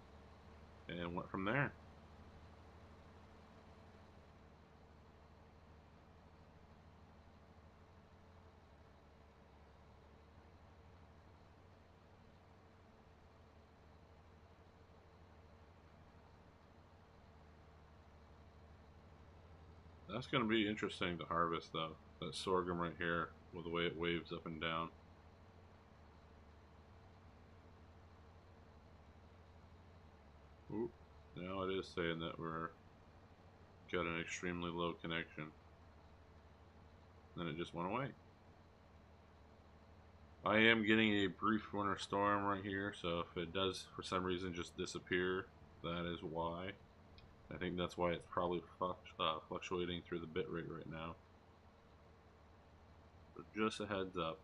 and went from there. That's going to be interesting to harvest though. That sorghum right here, with the way it waves up and down. Oop, now it is saying that we're got an extremely low connection. Then it just went away. I am getting a brief winter storm right here, so if it does for some reason just disappear, that is why. I think that's why it's probably fluctuating through the bit rate right now. But just a heads up.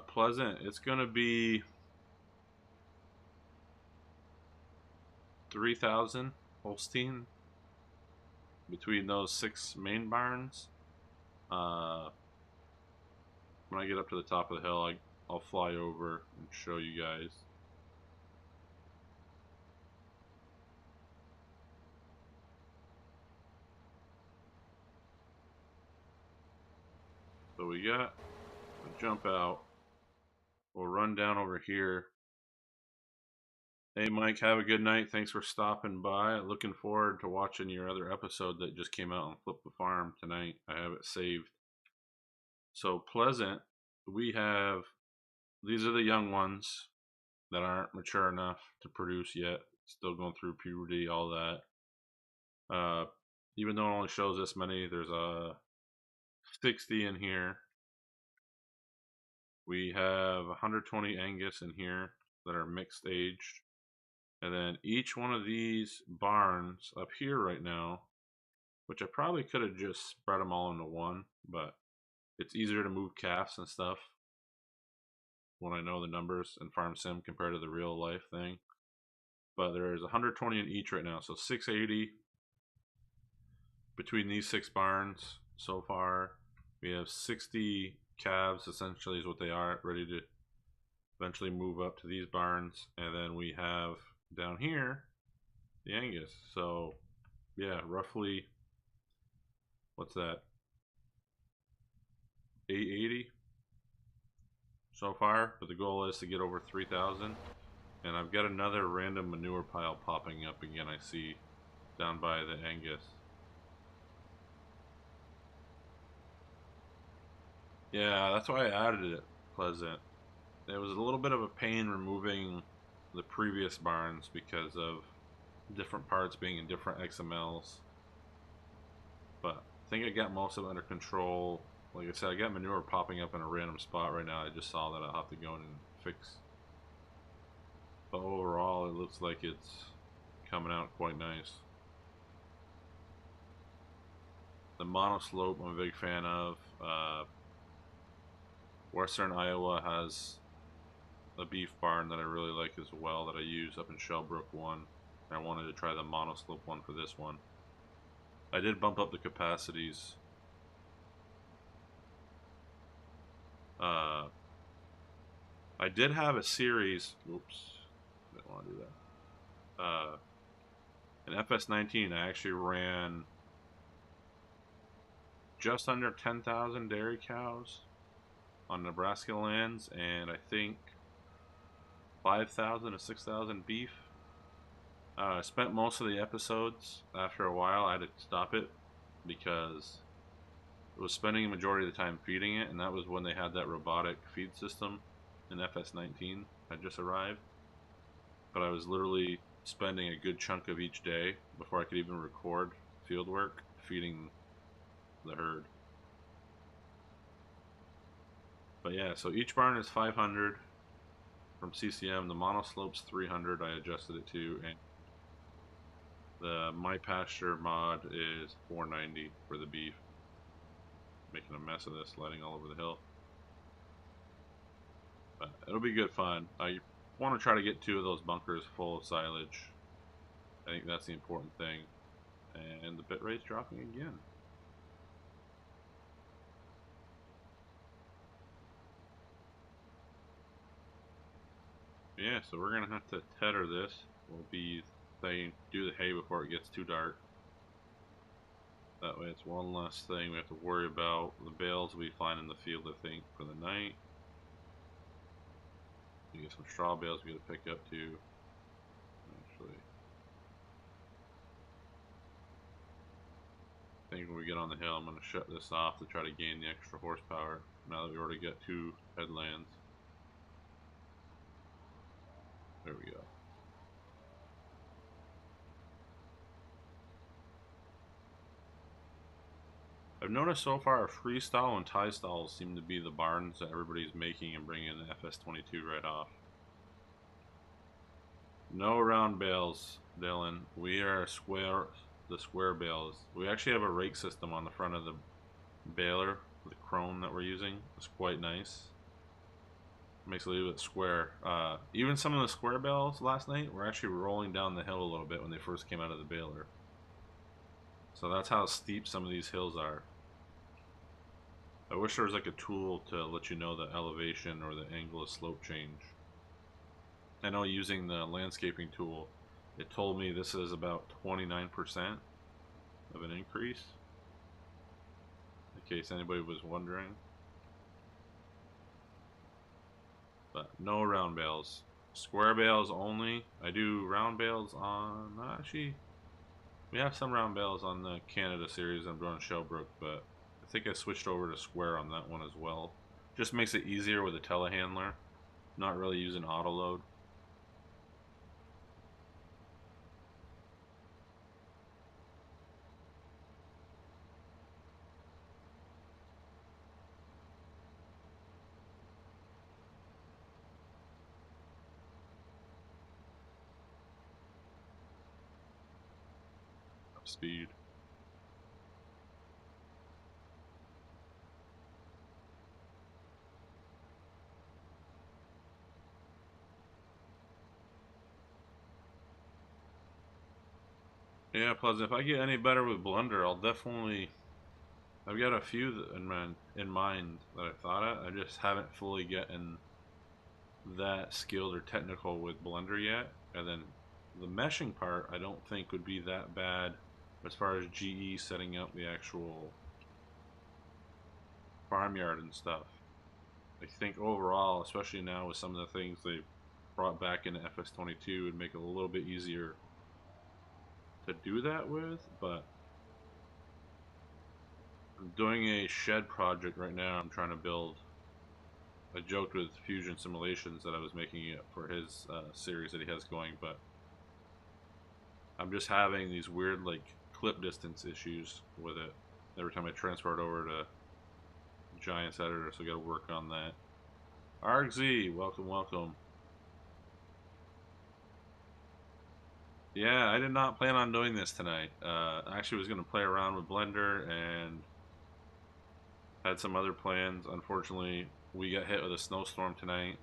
Pleasant, it's gonna be 3,000 Holstein between those 6 main barns. When I get up to the top of the hill, I'll fly over and show you guys. So we got a jump out. We'll run down over here. Hey Mike, have a good night. Thanks for stopping by. Looking forward to watching your other episode that just came out on Flip the Farm tonight. I have it saved. So Pleasant, we have, these are the young ones that aren't mature enough to produce yet. Still going through puberty, all that. Even though it only shows this many, there's a 60 in here. We have 120 Angus in here that are mixed aged. And then each one of these barns up here right now, which I probably could have just spread them all into one, but it's easier to move calves and stuff when I know the numbers in Farm Sim compared to the real life thing. But there's 120 in each right now, so 680 between these 6 barns so far. We have 60 calves, essentially is what they are, ready to eventually move up to these barns. And then we have down here the Angus. So yeah, roughly, what's that, 880 so far, but the goal is to get over 3,000. And I've got another random manure pile popping up again, I see, down by the Angus. Yeah, that's why I added it, Pleasant. It was a little bit of a pain removing the previous barns because of different parts being in different XMLs. But I think I got most of it under control. Like I said, I got manure popping up in a random spot right now. I just saw that. I'll have to go in and fix. But overall, it looks like it's coming out quite nice. The monoslope I'm a big fan of. Western Iowa has a beef barn that I really like as well that I use up in Shellbrook 1. And I wanted to try the monoslope one for this one. I did bump up the capacities. I did have a series. Oops, didn't want to do that. In FS19, I actually ran just under 10,000 dairy cows on Nebraska lands, and I think 5,000 to 6,000 beef. I spent most of the episodes. After a while, I had to stop it because it was spending a majority of the time feeding it, and that was when they had that robotic feed system an FS19 had just arrived, but I was literally spending a good chunk of each day before I could even record field work feeding the herd. But yeah, so each barn is 500 from CCM. The monoslope's 300. I adjusted it to, and the My Pasture mod is 490 for the beef. Making a mess of this, sliding all over the hill. But it'll be good fun. I want to try to get 2 of those bunkers full of silage. I think that's the important thing. And the bit rate's dropping again. Yeah, so we're gonna have to tether this. We'll be saying do the hay before it gets too dark. That way it's one less thing we have to worry about. The bales will be fine in the field, I think, for the night. You get some straw bales we gotta pick up too. Actually, I think when we get on the hill, I'm gonna shut this off to try to gain the extra horsepower. Now that we already got 2 headlands. There we go. I've noticed so far freestyle and tie stalls seem to be the barns that everybody's making and bringing the FS22 right off. No round bales, Dylan. We are the square bales. We actually have a rake system on the front of the baler, the chrome that we're using. It's quite nice. Makes it a little bit square. Even some of the square bales last night were actually rolling down the hill a little bit when they first came out of the baler. So that's how steep some of these hills are. I wish there was like a tool to let you know the elevation or the angle of slope change. I know using the landscaping tool, it told me this is about 29% of an increase, in case anybody was wondering. But no round bales. Square bales only. I do round bales on, actually, we have some round bales on the Canada series I'm doing Shelbrook, but I think I switched over to square on that one as well. Just makes it easier with a telehandler, not really using auto load. Speed. Yeah, plus if I get any better with Blender, I'll definitely. I've got a few in mind that I thought of. I just haven't fully gotten that skilled or technical with Blender yet. And then the meshing part, I don't think would be that bad as far as GE setting up the actual farmyard and stuff. I think overall, especially now with some of the things they brought back into FS22, would make it a little bit easier to do that with. But I'm doing a shed project right now. I'm trying to build. I joked with Fusion Simulations that I was making it for his series that he has going, but I'm just having these weird like clip distance issues with it every time I transfer it over to Giants Editor, so I got to work on that. RXZ, welcome, welcome. Yeah, I did not plan on doing this tonight. I actually was going to play around with Blender and had some other plans. Unfortunately, we got hit with a snowstorm tonight.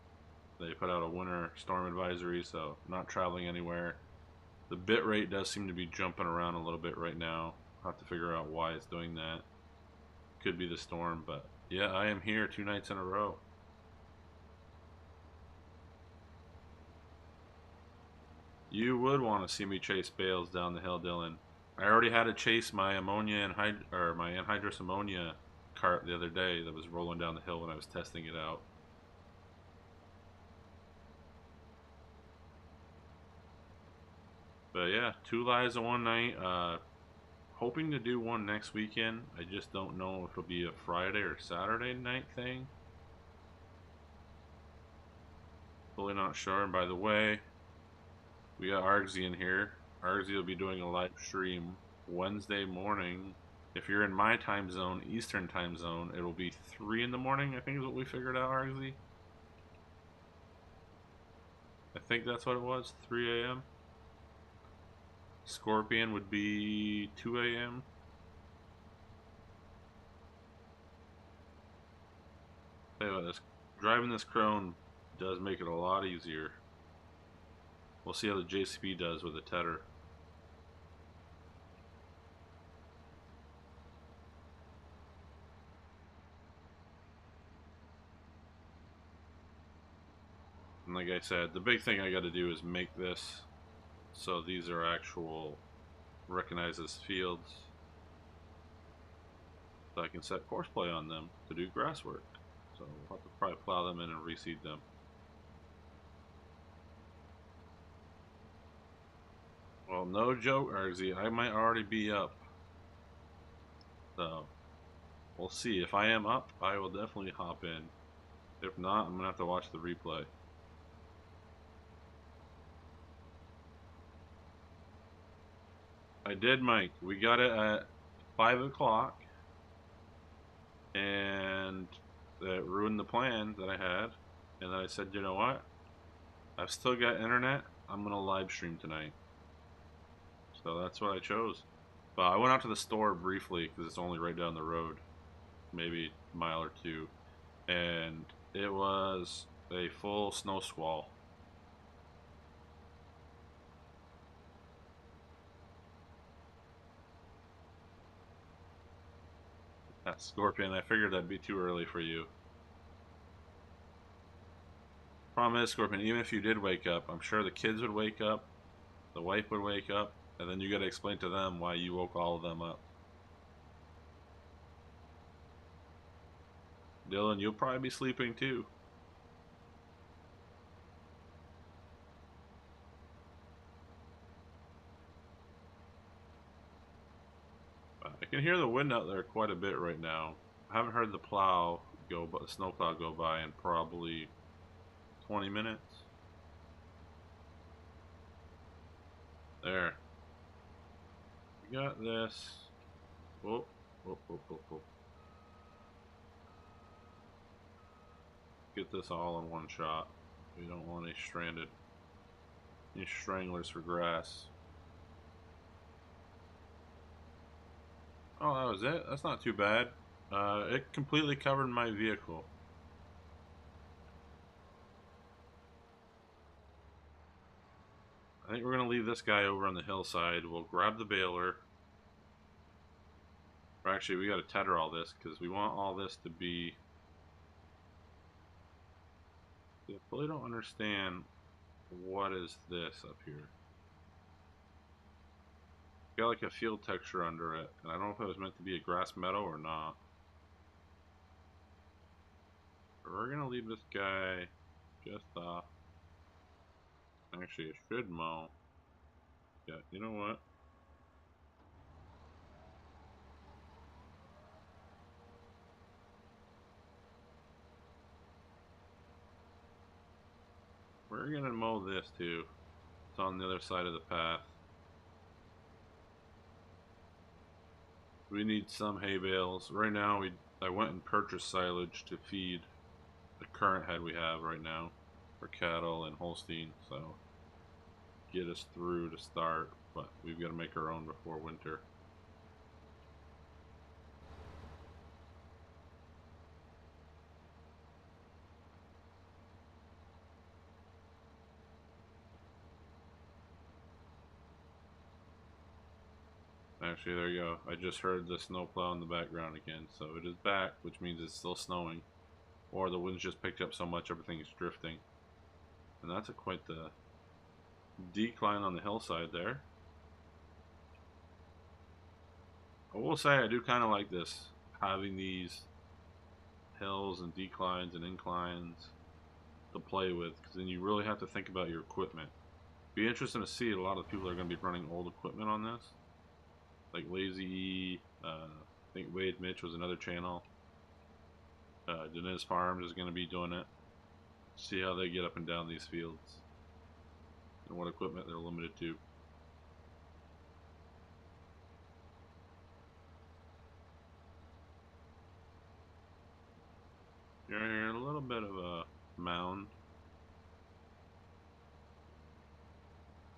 They put out a winter storm advisory, so not traveling anywhere. The bit rate does seem to be jumping around a little bit right now. I'll have to figure out why it's doing that. Could be the storm, but yeah, I am here 2 nights in a row. You would want to see me chase bales down the hill, Dylan. I already had to chase my ammonia and my anhydrous ammonia cart the other day that was rolling down the hill when I was testing it out. But yeah, 2 lives in 1 night. Hoping to do one next weekend. I just don't know if it'll be a Friday or Saturday night thing. Fully not sure. And by the way, we got Argsy in here. Argsy will be doing a live stream Wednesday morning. If you're in my time zone, Eastern time zone, it'll be 3 in the morning, I think is what we figured out, Argsy. I think that's what it was, 3 a.m. Scorpion would be 2 a.m. Tell you what, driving this Krone does make it a lot easier. We'll see how the JCB does with the Tedder. And like I said, the big thing I got to do is make this so these are actual recognized as fields, so I can set course play on them to do grass work. So we'll have to probably plow them in and reseed them. Well, no joke, RZ, I might already be up. So we'll see. If I am up, I will definitely hop in. If not, I'm gonna have to watch the replay. I did, Mike. We got it at 5 o'clock, and that ruined the plan that I had. And then I said, you know what? I've still got internet. I'm gonna live stream tonight. So that's what I chose. But I went out to the store briefly because it's only right down the road, maybe a mile or two, and it was a full snow squall. That Scorpion, I figured that'd be too early for you. Problem is, Scorpion, even if you did wake up, I'm sure the kids would wake up, the wife would wake up, and then you gotta explain to them why you woke all of them up. Dylan, you'll probably be sleeping too. I can hear the wind out there quite a bit right now. I haven't heard the plow go, but the snow plow go by in probably 20 minutes. There. We got this. Whoop, whoop, whoop, whoop, whoop. Get this all in one shot. We don't want any stranded, any stranglers for grass. Oh, that was it? That's not too bad. It completely covered my vehicle. I think we're going to leave this guy over on the hillside. We'll grab the baler. Or actually, we got to tether all this because we want all this to be... I really don't understand what is this up here. Got like a field texture under it, and I don't know if it was meant to be a grass meadow or not. We're going to leave this guy just off. Actually, it should mow. Yeah, you know what? We're gonna mow this too. It's on the other side of the path. We need some hay bales. Right now, I went and purchased silage to feed the current head we have right now for cattle and Holstein, so get us through to start, but we've got to make our own before winter. Actually, there you go. I just heard the snowplow in the background again, so it is back, which means it's still snowing. Or the wind's just picked up so much everything is drifting. And that's quite the decline on the hillside there. I will say I do kind of like this, having these hills and declines and inclines to play with, because then you really have to think about your equipment. Be interesting to see. A lot of people are going to be running old equipment on this, like Lazy E. I think Wade Mitch was another channel. Deniz Farms is going to be doing it. See how they get up and down these fields and what equipment they're limited to. You're in a little bit of a mound.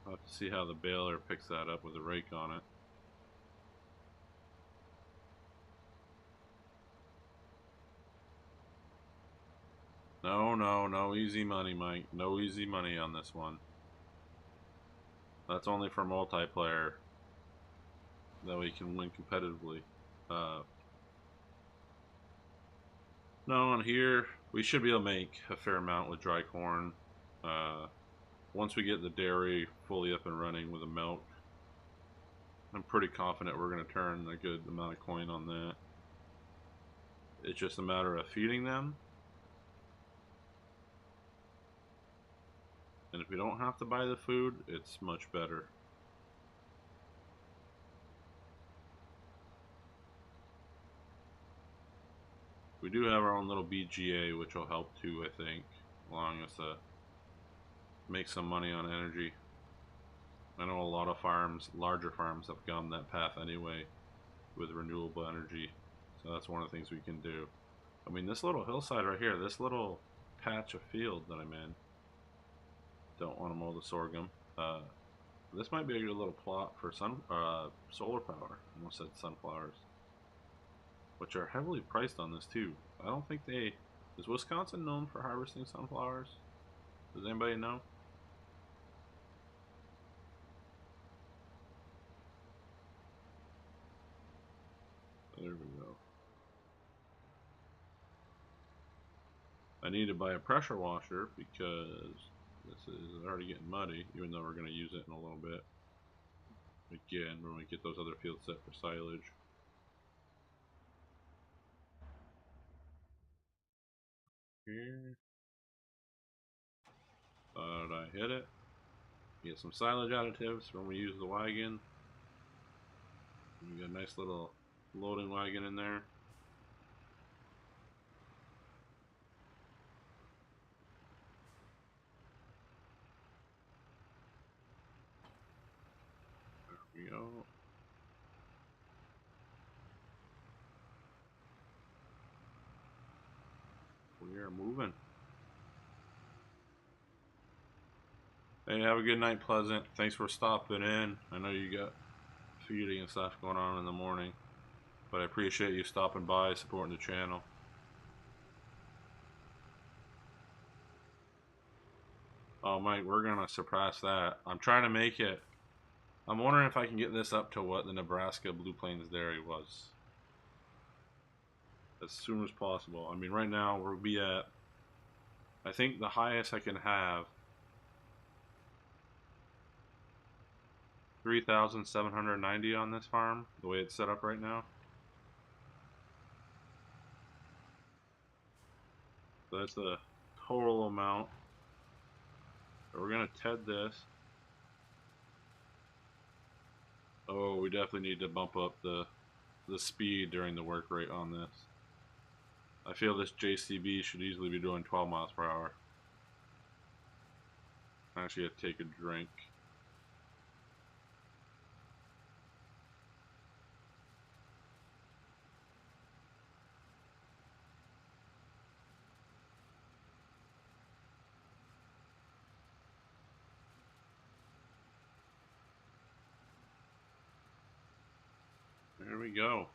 I'll have to see how the baler picks that up with a rake on it. No easy money, Mike. No easy money on this one. That's only for multiplayer. That way you can win competitively. No, on here, we should be able to make a fair amount with dry corn. Once we get the dairy fully up and running with the milk, I'm pretty confident we're going to turn a good amount of coin on that. It's just a matter of feeding them. And if we don't have to buy the food, it's much better. We do have our own little BGA, which will help too, I think, allowing us to make some money on energy. I know a lot of farms, larger farms, have gone that path anyway with renewable energy. So that's one of the things we can do. I mean, this little hillside right here, this little patch of field that I'm in, don't want to mow the sorghum. This might be a good little plot for solar power. I almost said sunflowers, which are heavily priced on this too. I don't think they... Is Wisconsin known for harvesting sunflowers? Does anybody know? There we go. I need to buy a pressure washer because this is already getting muddy, even though we're going to use it in a little bit. Again, when we get those other fields set for silage. Here. Thought I hit it. Get some silage additives when we use the wagon. We got a nice little loading wagon in there. There we go. We are moving. Hey, have a good night, Pleasant. Thanks for stopping in. I know you got feeding and stuff going on in the morning, but I appreciate you stopping by, supporting the channel. Oh, Mike, we're gonna surpass that. I'm trying to make it. I'm wondering if I can get this up to what the Nebraska Blue Plains Dairy was as soon as possible. I mean, right now we'll be at, I think the highest I can have 3,790 on this farm, the way it's set up right now. So that's the total amount. So we're gonna TED this. Oh, we definitely need to bump up the speed during the work rate on this. I feel this JCB should easily be doing 12 miles per hour. I actually have to take a drink. There we go.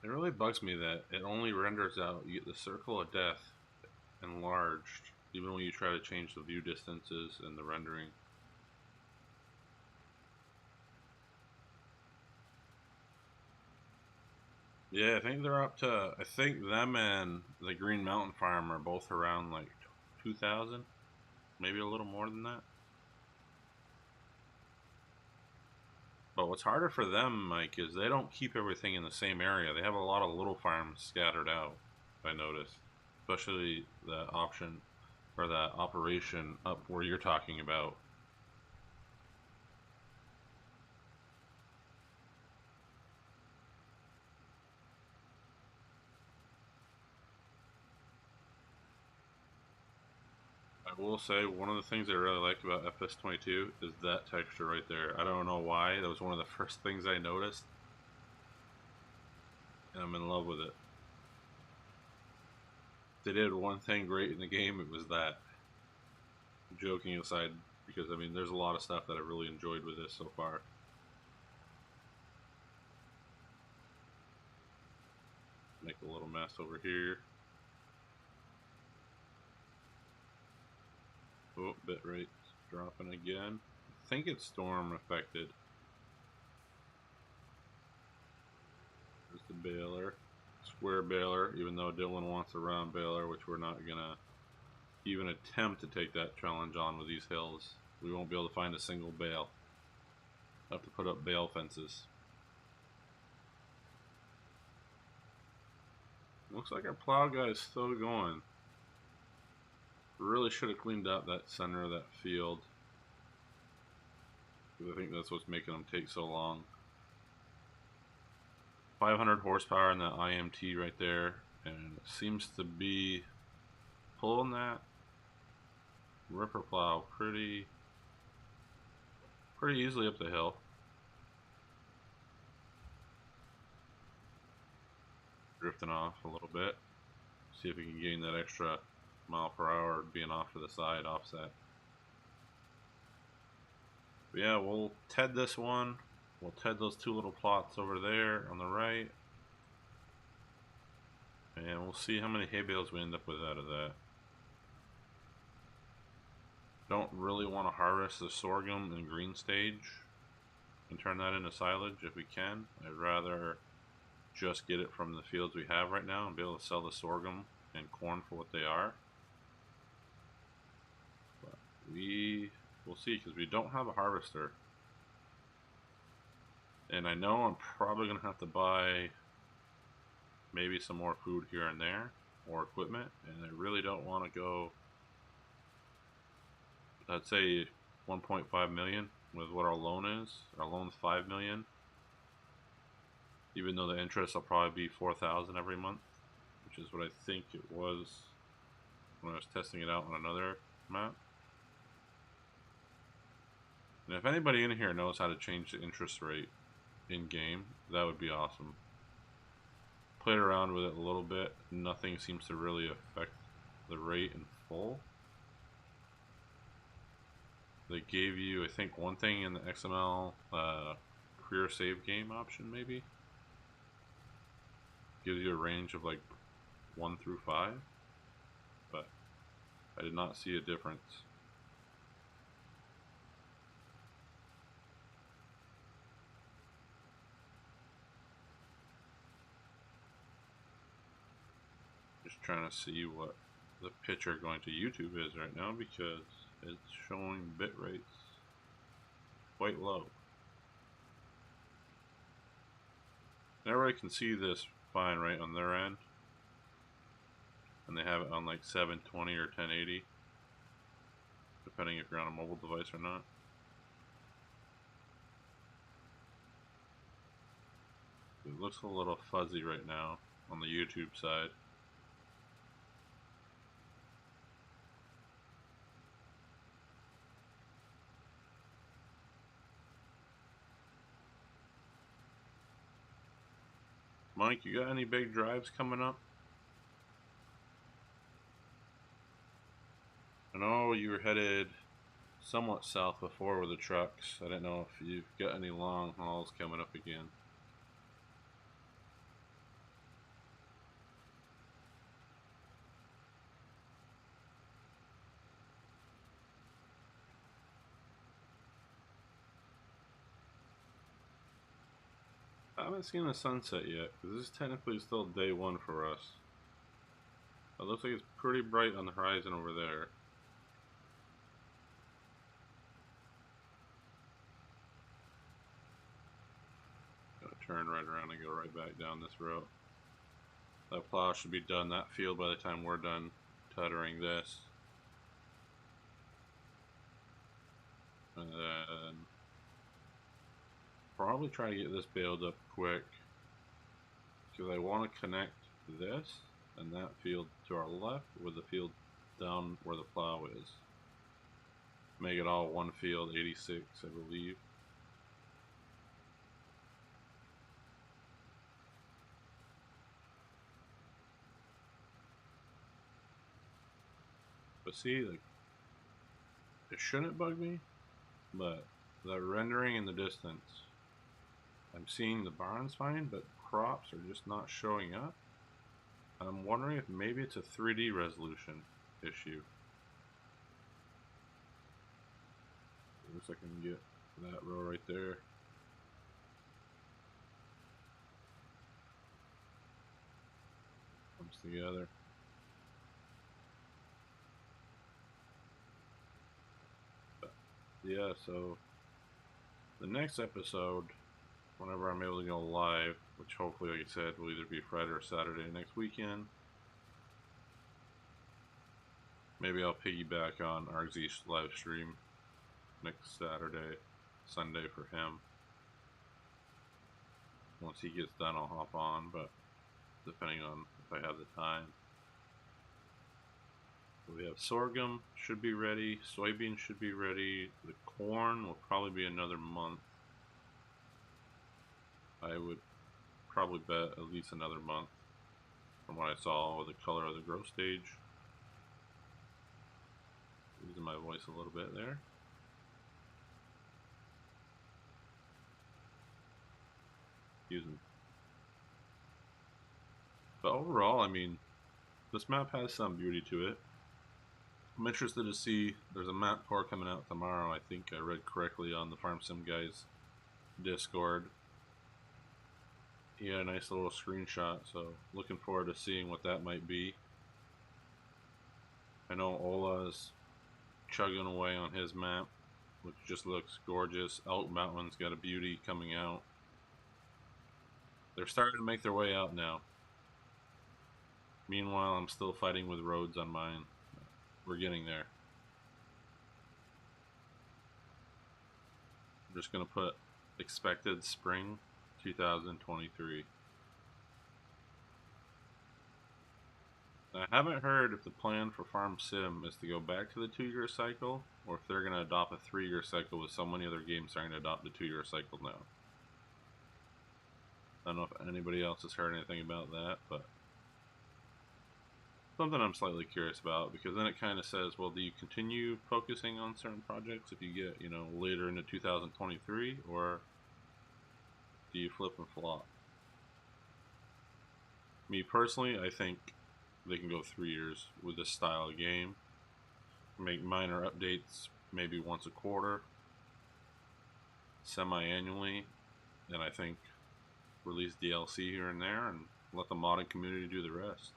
It really bugs me that it only renders out the circle of death enlarged, even when you try to change the view distances and the rendering. Yeah, I think they're up to, I think them and the Green Mountain Farm are both around like 2,000, maybe a little more than that. But what's harder for them, Mike, is they don't keep everything in the same area. They have a lot of little farms scattered out, I noticed. Especially the option, or that operation up where you're talking about. I will say one of the things I really like about FS22 is that texture right there. I don't know why. That was one of the first things I noticed, and I'm in love with it. If they did one thing great in the game, it was that. Joking aside, because I mean, there's a lot of stuff that I really enjoyed with this so far. Make a little mess over here. Oh, bitrate's dropping again. I think it's storm affected. There's the baler. Square baler, even though Dylan wants a round baler, which we're not gonna even attempt to take that challenge on with these hills. We won't be able to find a single bale. Have to put up bale fences. Looks like our plow guy is still going. Really should have cleaned up that center of that field. I think that's what's making them take so long. 500 horsepower in that IMT right there, and it seems to be pulling that ripper plow pretty easily up the hill. Drifting off a little bit. See if we can gain that extra mile per hour being off to the side offset. But yeah, we'll TED this one. We'll TED those two little plots over there on the right. And we'll see how many hay bales we end up with out of that. Don't really want to harvest the sorghum in green stage and turn that into silage if we can. I'd rather just get it from the fields we have right now and be able to sell the sorghum and corn for what they are. But we'll see, because we don't have a harvester. And I know I'm probably going to have to buy maybe some more food here and there, or equipment, and I really don't want to go, I'd say 1.5 million with what our loan is. Our loan's 5 million. Even though the interest will probably be 4,000 every month, which is what I think it was when I was testing it out on another map. And if anybody in here knows how to change the interest rate in game, that would be awesome. Played around with it a little bit. Nothing seems to really affect the rate in full. They gave you, I think, one thing in the XML career save game option, maybe. Gives you a range of like 1 through 5, but I did not see a difference. Just trying to see what the picture going to YouTube is right now, because it's showing bit rates quite low. Everybody can see this fine right on their end, and they have it on like 720 or 1080, depending if you're on a mobile device or not. It looks a little fuzzy right now on the YouTube side. Mike, you got any big drives coming up? I know you were headed somewhat south before with the trucks. I didn't know if you've got any long hauls coming up again. I haven't seen the sunset yet, because this is technically still day one for us. It looks like it's pretty bright on the horizon over there. Gotta turn right around and go right back down this road. That plow should be done, that field, by the time we're done tethering this. And then probably try to get this baled up quick, because I want to connect this and that field to our left with the field down where the plow is. Make it all one field, 86, I believe. But see, like, it shouldn't bug me, but the rendering in the distance, I'm seeing the barns fine, but crops are just not showing up. And I'm wondering if maybe it's a 3D resolution issue. At least I can get that row right there. Comes together. But yeah, so the next episode, whenever I'm able to go live, which hopefully, like I said, will either be Friday or Saturday next weekend. Maybe I'll piggyback on RX's live stream next Saturday, Sunday for him. Once he gets done, I'll hop on, but depending on if I have the time. We have sorghum should be ready, soybeans should be ready, the corn will probably be another month. I would probably bet at least another month from what I saw with the color of the growth stage. Losing my voice a little bit there. But overall, I mean, this map has some beauty to it. I'm interested to see, there's a map tour coming out tomorrow. I think I read correctly on the Farm Sim Guys Discord. He had a nice little screenshot, so looking forward to seeing what that might be. I know Ola's chugging away on his map, which just looks gorgeous. Elk Mountain's got a beauty coming out. They're starting to make their way out now. Meanwhile, I'm still fighting with roads on mine. We're getting there. I'm just going to put expected spring 2023. I haven't heard if the plan for Farm Sim is to go back to the 2-year cycle, or if they're going to adopt a 3-year cycle with so many other games starting to adopt the 2-year cycle now. I don't know if anybody else has heard anything about that, but something I'm slightly curious about, because then it kind of says, well, do you continue focusing on certain projects if you get, you know, later into 2023, or do you flip and flop? Me personally, I think they can go 3 years with this style of game. Make minor updates maybe once a quarter, semi-annually, and I think release DLC here and there and let the modding community do the rest.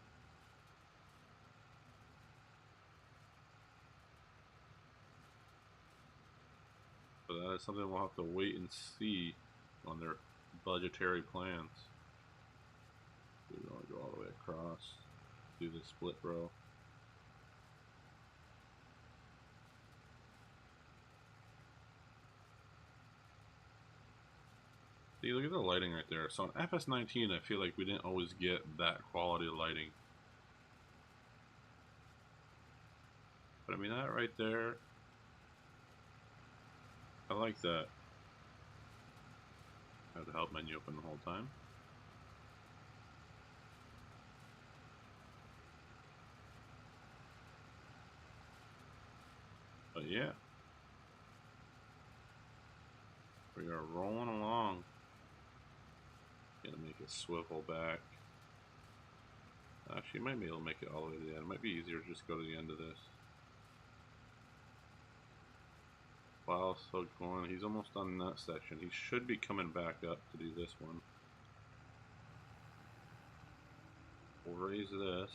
But that is something we'll have to wait and see on their budgetary plans. We want to go all the way across, do the split row. See, look at the lighting right there. So on FS19, I feel like we didn't always get that quality of lighting. But I mean, that right there, I like that. I have the help menu open the whole time. But yeah, we are rolling along. Gonna make it swivel back. Actually, might be able to make it all the way to the end. It might be easier to just go to the end of this. Wow, so going. He's almost done that section. He should be coming back up to do this one. We'll raise this.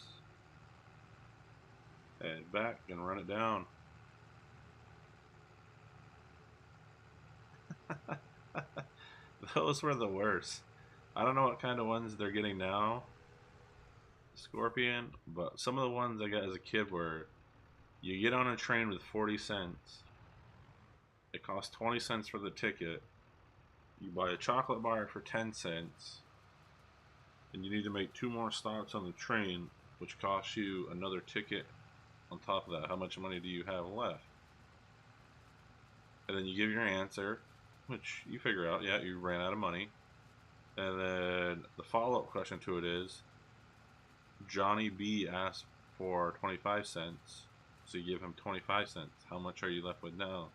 Head back and run it down. Those were the worst. I don't know what kind of ones they're getting now, Scorpion, but some of the ones I got as a kid were, you get on a train with 40 cents. It costs 20 cents for the ticket. You buy a chocolate bar for 10 cents. And you need to make 2 more stops on the train, which costs you another ticket on top of that, how much money do you have left? And then you give your answer, which you figure out, yeah, you ran out of money. And then the follow-up question to it is, Johnny B asked for 25 cents, so you give him 25 cents. How much are you left with now?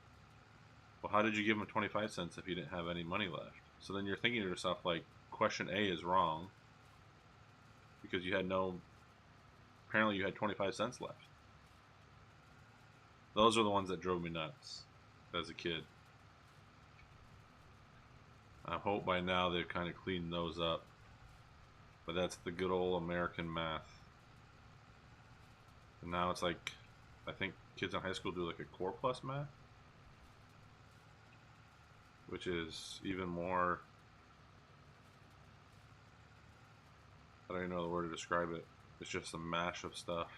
Well, how did you give him 25 cents if you didn't have any money left? So then you're thinking to yourself, like, question A is wrong because you had no, apparently you had 25 cents left. Those are the ones that drove me nuts as a kid. I hope by now they've kind of cleaned those up. But that's the good old American math. And now it's like, I think kids in high school do like a core plus math, which is even more, I don't even know the word to describe it. It's just a mash of stuff.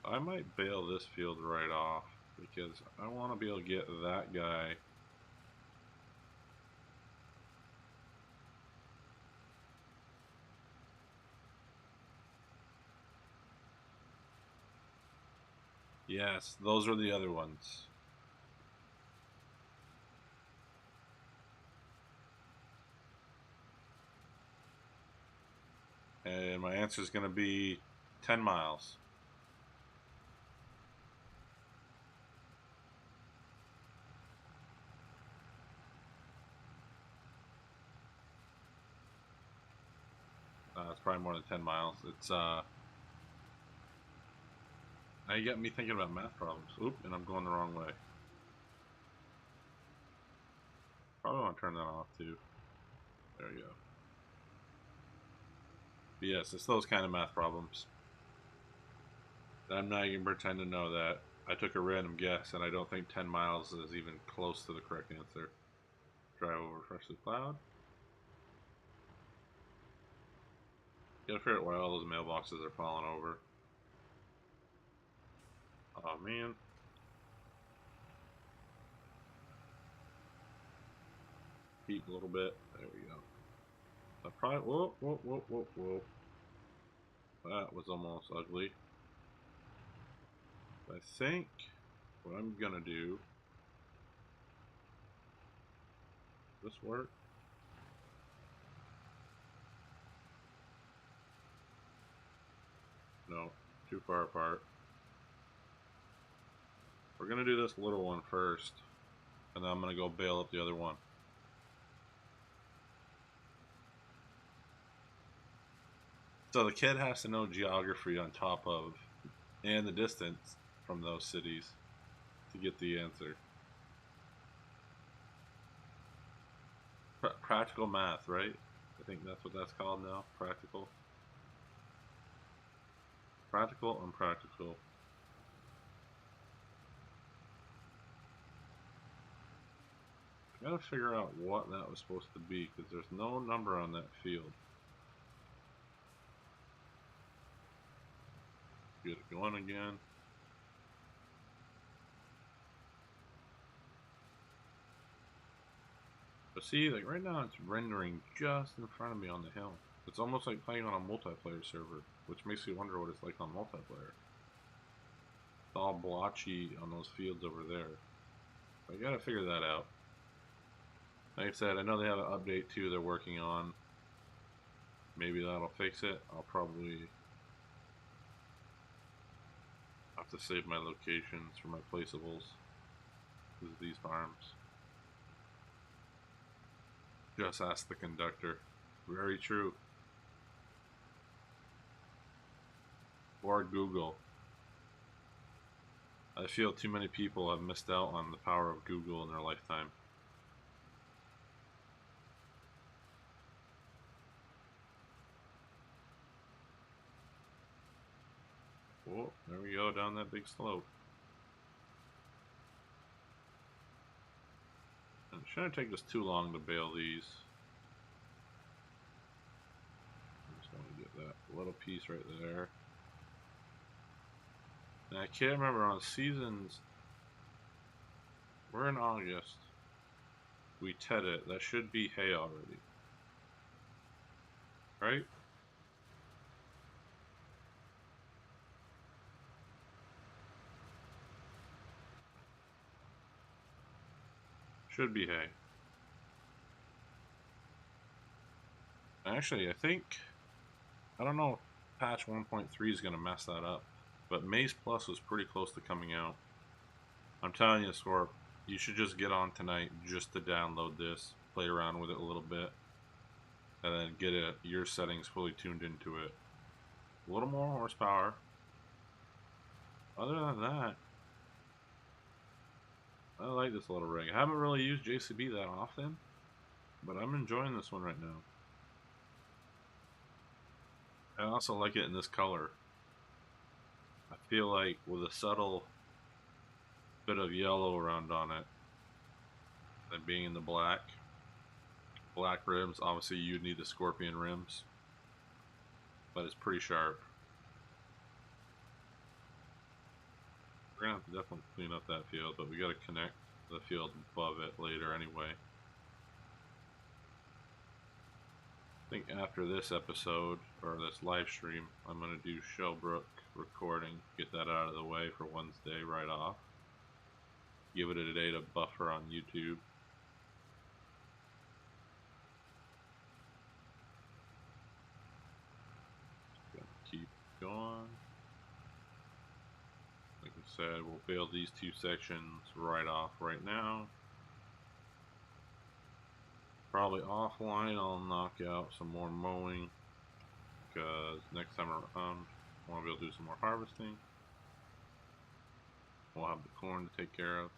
I might bail this field right off because I want to be able to get that guy. Yes, those are the other ones. And my answer is going to be 10 miles. It's probably more than 10 miles. It's, now you got me thinking about math problems. Oop, and I'm going the wrong way. Probably want to turn that off too. There you go. But yes, it's those kind of math problems. I'm not even pretend to know that. I took a random guess, and I don't think 10 miles is even close to the correct answer. Drive over freshly plowed. Gotta figure out why all those mailboxes are falling over. Oh man. Peak a little bit. There we go. I probably. Whoa, whoa, whoa, whoa, whoa. That was almost ugly. I think what I'm gonna do. This work? No, too far apart. We're gonna do this little one first, and then I'm gonna go bail up the other one. So the kid has to know geography on top of, and the distance from those cities to get the answer. Practical math, right? I think that's what that's called now. Practical. Practical and practical. I gotta figure out what that was supposed to be because there's no number on that field. Get it going again. But see, like right now it's rendering just in front of me on the hill. It's almost like playing on a multiplayer server, which makes me wonder what it's like on multiplayer. It's all blotchy on those fields over there. I gotta figure that out. Like I said, I know they have an update too they're working on. Maybe that'll fix it. I'll probably have to save my locations for my placeables. This is these farms. Just ask the conductor. Very true. Or Google. I feel too many people have missed out on the power of Google in their lifetime. Oh, there we go, down that big slope. And it shouldn't take us too long to bail these. I just want to get that little piece right there. And I can't remember on seasons. We're in August. We ted it. That should be hay already. Right? Should be hay. Actually, I think, I don't know if patch 1.3 is going to mess that up, but Maze Plus was pretty close to coming out. I'm telling you, Scorp, you should just get on tonight just to download this, play around with it a little bit, and then get your settings fully tuned into it. A little more horsepower. Other than that, I like this little rig. I haven't really used JCB that often, but I'm enjoying this one right now. I also like it in this color. I feel like with a subtle bit of yellow around on it, and being in the black rims, obviously you'd need the Scorpion rims, but it's pretty sharp. We're gonna have to definitely clean up that field, but we gotta connect the field above it later anyway. I think after this episode, or this live stream, I'm gonna do Shellbrook recording, get that out of the way for Wednesday right off. Give it a day to buffer on YouTube. Gonna keep going. Like I said, we'll build these two sections right off right now. Probably offline I'll knock out some more mowing, because next time around I want to be able to do some more harvesting. We'll have the corn to take care of.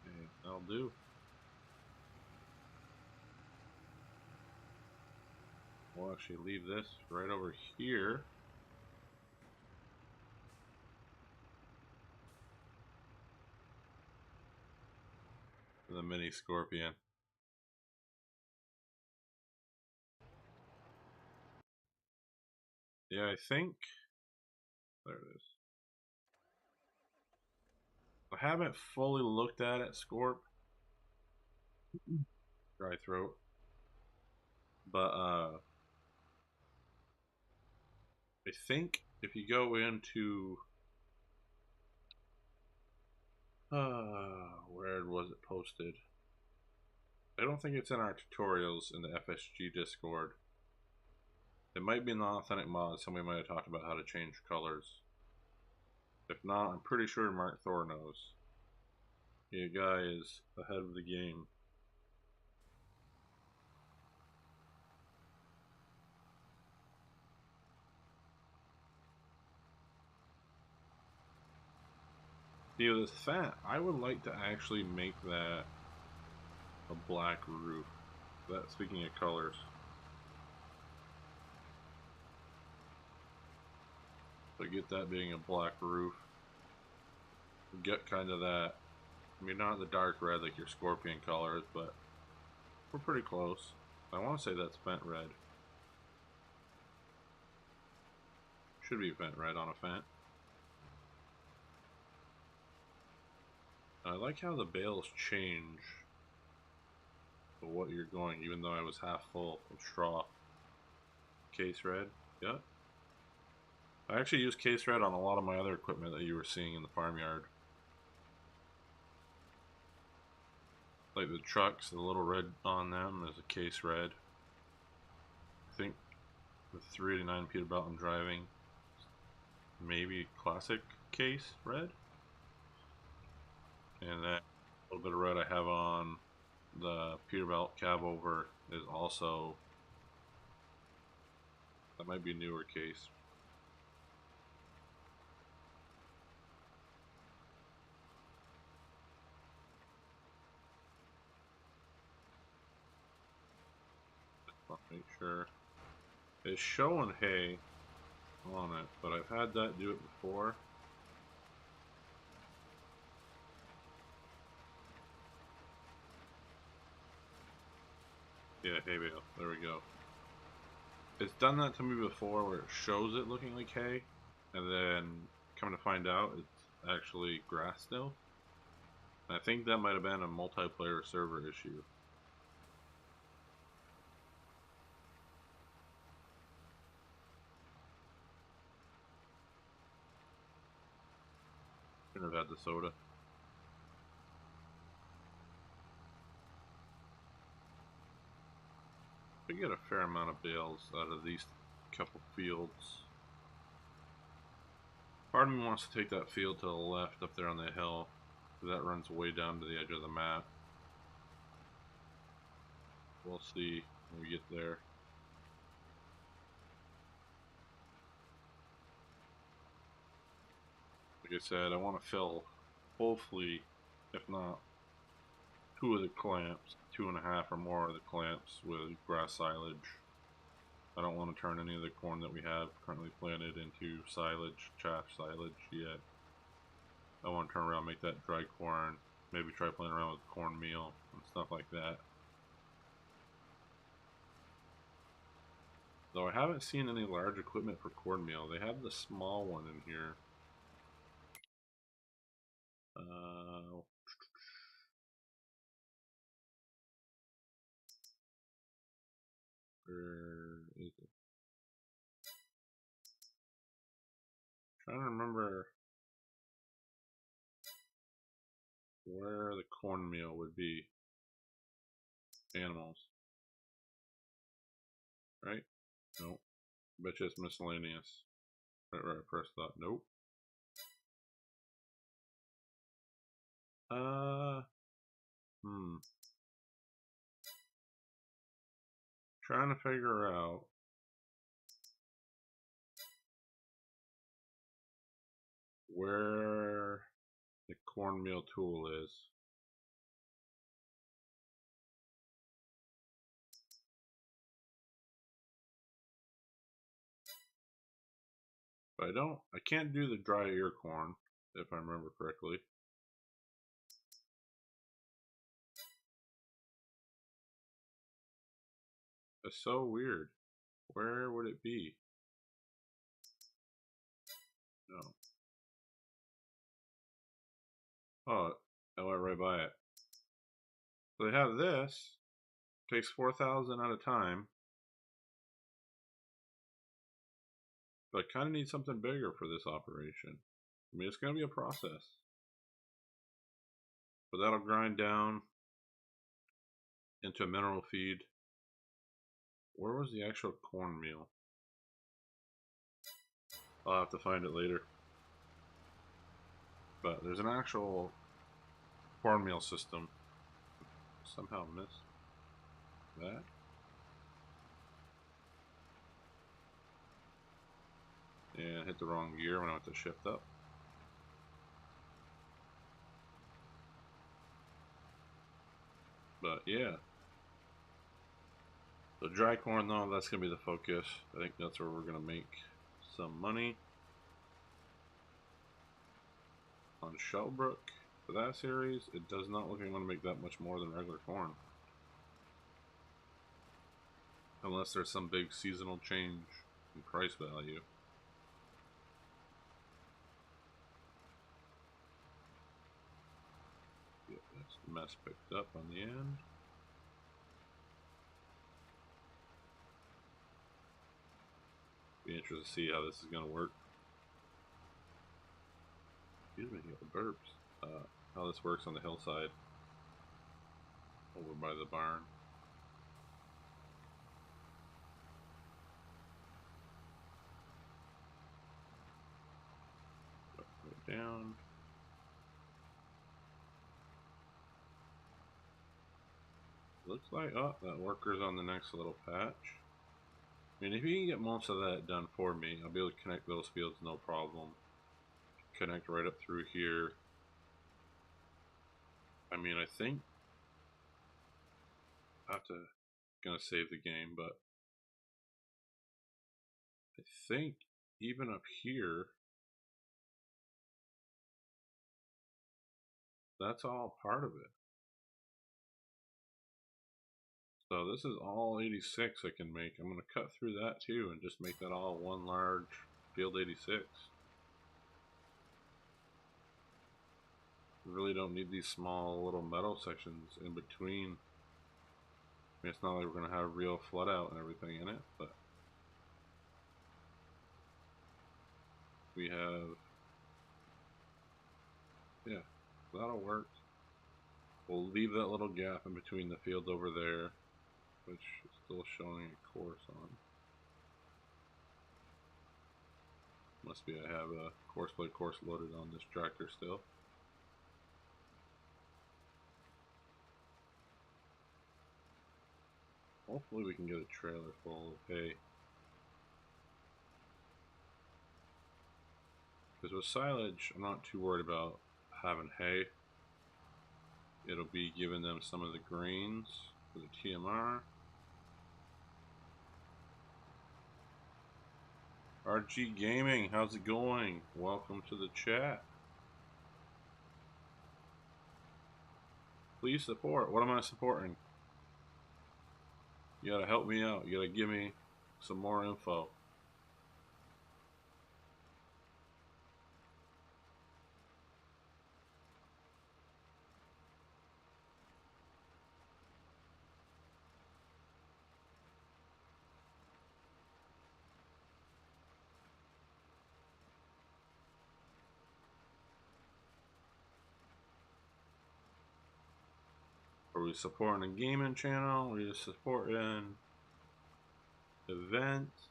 And that'll do. We'll actually leave this right over here. For the mini Scorpion. Yeah, I think there it is. I haven't fully looked at it, Scorp. Dry throat. But I think if you go into where was it posted? I don't think it's in our tutorials in the FSG Discord. It might be in the authentic mod. Somebody might have talked about how to change colors. If not, I'm pretty sure Mark Thor knows. Yeah, guy is ahead of the game. See, with this fat, I would like to actually make that a black roof. That, speaking of colors. So get that being a black roof. Get kind of that, I mean, not the dark red like your Scorpion colors, but we're pretty close. I want to say that's Fent red. Should be Fent red on a Fent. I like how the bales change to what you're going, even though I was half full of straw. Case red, yeah. I actually use case red on a lot of my other equipment that you were seeing in the farmyard. Like the trucks, the little red on them is a case red. I think the 389 Peterbilt I'm driving, maybe classic case red. And that little bit of red I have on the Peterbilt cab over is also, that might be a newer case. I'll make sure it's showing hay on it, but I've had that do it before. Yeah, hay bale. There we go. It's done that to me before where it shows it looking like hay, and then come to find out it's actually grass still. I think that might have been a multiplayer server issue. Shouldn't have had the soda. We get a fair amount of bales out of these couple fields. Part of me wants to take that field to the left up there on the hill. That runs way down to the edge of the map. We'll see when we get there. Like I said, I want to fill, hopefully, if not 2 of the clamps, 2.5 or more of the clamps with grass silage. I don't want to turn any of the corn that we have currently planted into silage, chaff silage yet. I want to turn around and make that dry corn, maybe try playing around with cornmeal and stuff like that. Though I haven't seen any large equipment for cornmeal. They have the small one in here. Where is it? Trying to remember where the cornmeal would be. Animals. Right? Nope. Bet you it's miscellaneous. Right, first thought. Nope. Trying to figure out where the cornmeal tool is. But I can't do the dry ear corn, if I remember correctly. It's so weird. Where would it be? No. Oh, I went right by it. So they have this. Takes 4,000 at a time. But I kind of need something bigger for this operation. I mean, it's going to be a process. But that'll grind down into a mineral feed. Where was the actual cornmeal? I'll have to find it later. But there's an actual cornmeal system. Somehow missed that. And hit the wrong gear when I went to shift up. But yeah. So dry corn though, that's going to be the focus. I think that's where we're going to make some money. On Shellbrook, for that series, it does not look like I'm going to make that much more than regular corn. Unless there's some big seasonal change in price value. Get this mess picked up on the end. Be interested to see how this is going to work. Excuse me, the burps. How this works on the hillside over by the barn. Right down. Looks like, oh, that worker's on the next little patch. I mean, if you can get most of that done for me, I'll be able to connect those fields no problem. Connect right up through here. I mean, I think I have to gonna save the game, but I think even up here, that's all part of it. So this is all 86 I can make. I'm gonna cut through that too and just make that all one large field 86. We really don't need these small little metal sections in between. I mean, it's not like we're going to have real flood out and everything in it, but we have, yeah, that'll work. We'll leave that little gap in between the fields over there, which is still showing a course on. Must be I have a course loaded on this tractor still. Hopefully we can get a trailer full of hay. Because with silage, I'm not too worried about having hay. It'll be giving them some of the grains for the TMR. RG Gaming, how's it going? Welcome to the chat. Please support. What am I supporting? You gotta help me out. You gotta give me some more info. Are we supporting a gaming channel? Are we just supporting events,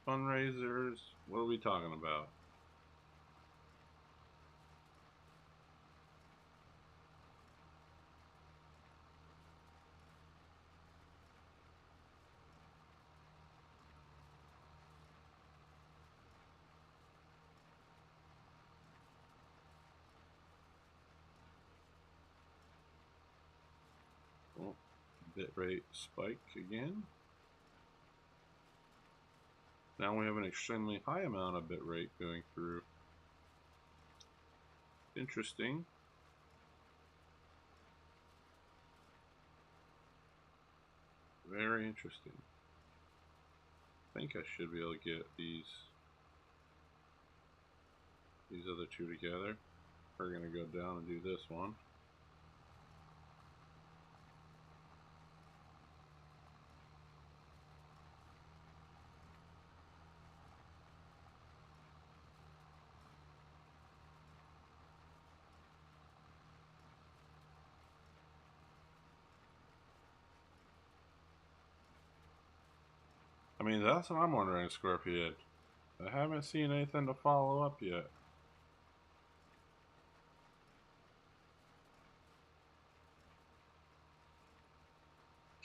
fundraisers? What are we talking about? Oh, bitrate spike again. Now we have an extremely high amount of bitrate going through. Interesting. Very interesting. I think I should be able to get these other two together. We're gonna go down and do this one. I mean, that's what I'm wondering, Scorpion. I haven't seen anything to follow up yet.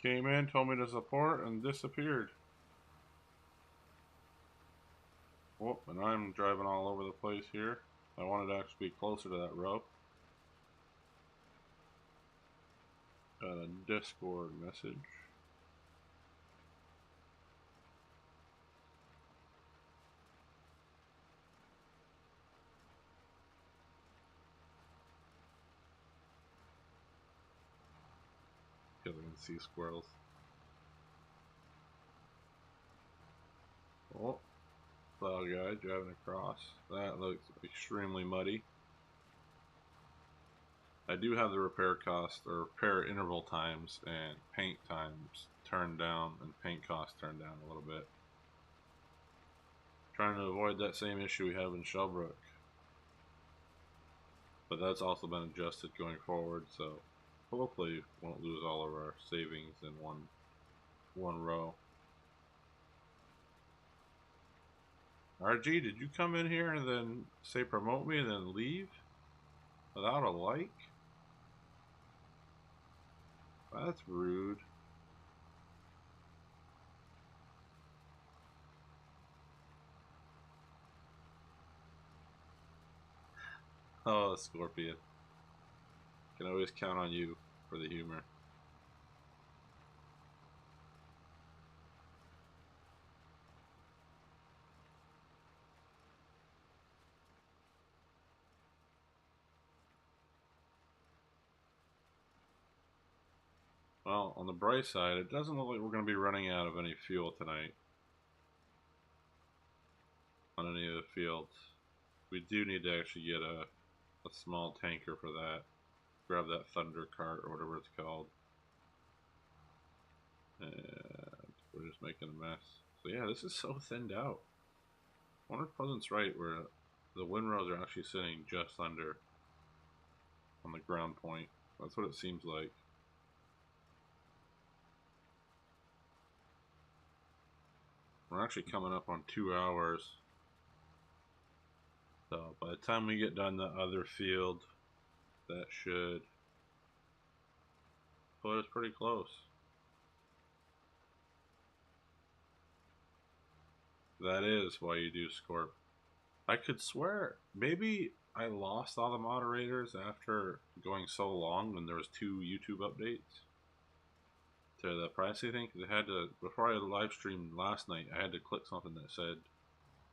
Came in, told me to support, and disappeared. Oh, and I'm driving all over the place here. I wanted to actually be closer to that rope. Got a Discord message. Killing sea squirrels. Oh, cloud guy driving across. That looks extremely muddy. I do have the repair cost or repair interval times and paint times turned down and paint costs turned down a little bit. Trying to avoid that same issue we have in Shellbrook. But that's also been adjusted going forward, so hopefully won't lose all of our savings in one row. RG, did you come in here and then say promote me and then leave without a like? That's rude. Oh, Scorpion. Can always count on you for the humor. Well, on the bright side, it doesn't look like we're going to be running out of any fuel tonight on any of the fields. We do need to actually get a a small tanker for that. Grab that thunder cart or whatever it's called. And we're just making a mess. So yeah, this is so thinned out. I wonder if Pleasant's right, where the windrows are actually sitting just under on the ground point. That's what it seems like. We're actually coming up on 2 hours. So by the time we get done the other field, that should put us pretty close. That is why you do Scorp. I could swear, maybe I lost all the moderators after going so long when there was 2 YouTube updates to the privacy thing. Because I had to, before I live streamed last night, I had to click something that said,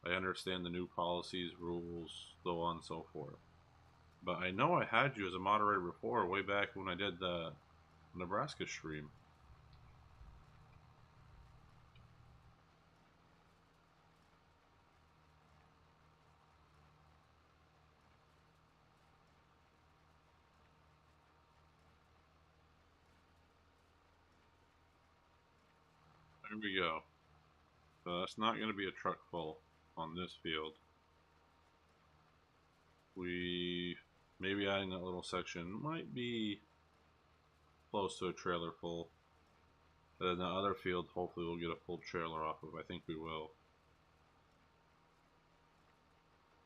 I understand the new policies, rules, so on and so forth. But I know I had you as a moderator before, way back when I did the Nebraska stream. There we go. So that's not going to be a truck full on this field. We maybe adding that little section might be close to a trailer full. And then the other field, hopefully we'll get a full trailer off of. I think we will.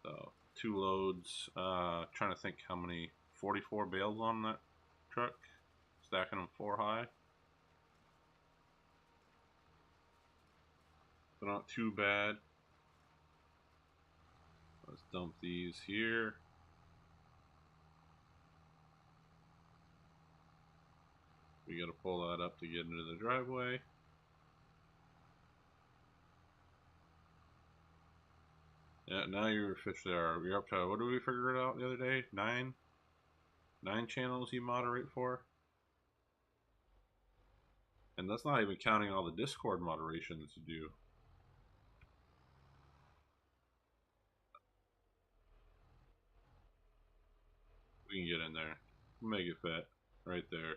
So 2 loads. Trying to think how many. 44 bales on that truck. Stacking them 4 high. So not too bad. Let's dump these here. We gotta pull that up to get into the driveway. Yeah, now you're officially you're up to, what did we figure it out the other day? 9 channels you moderate for? And that's not even counting all the Discord moderations you do. We can get in there. Make it fit. Right there.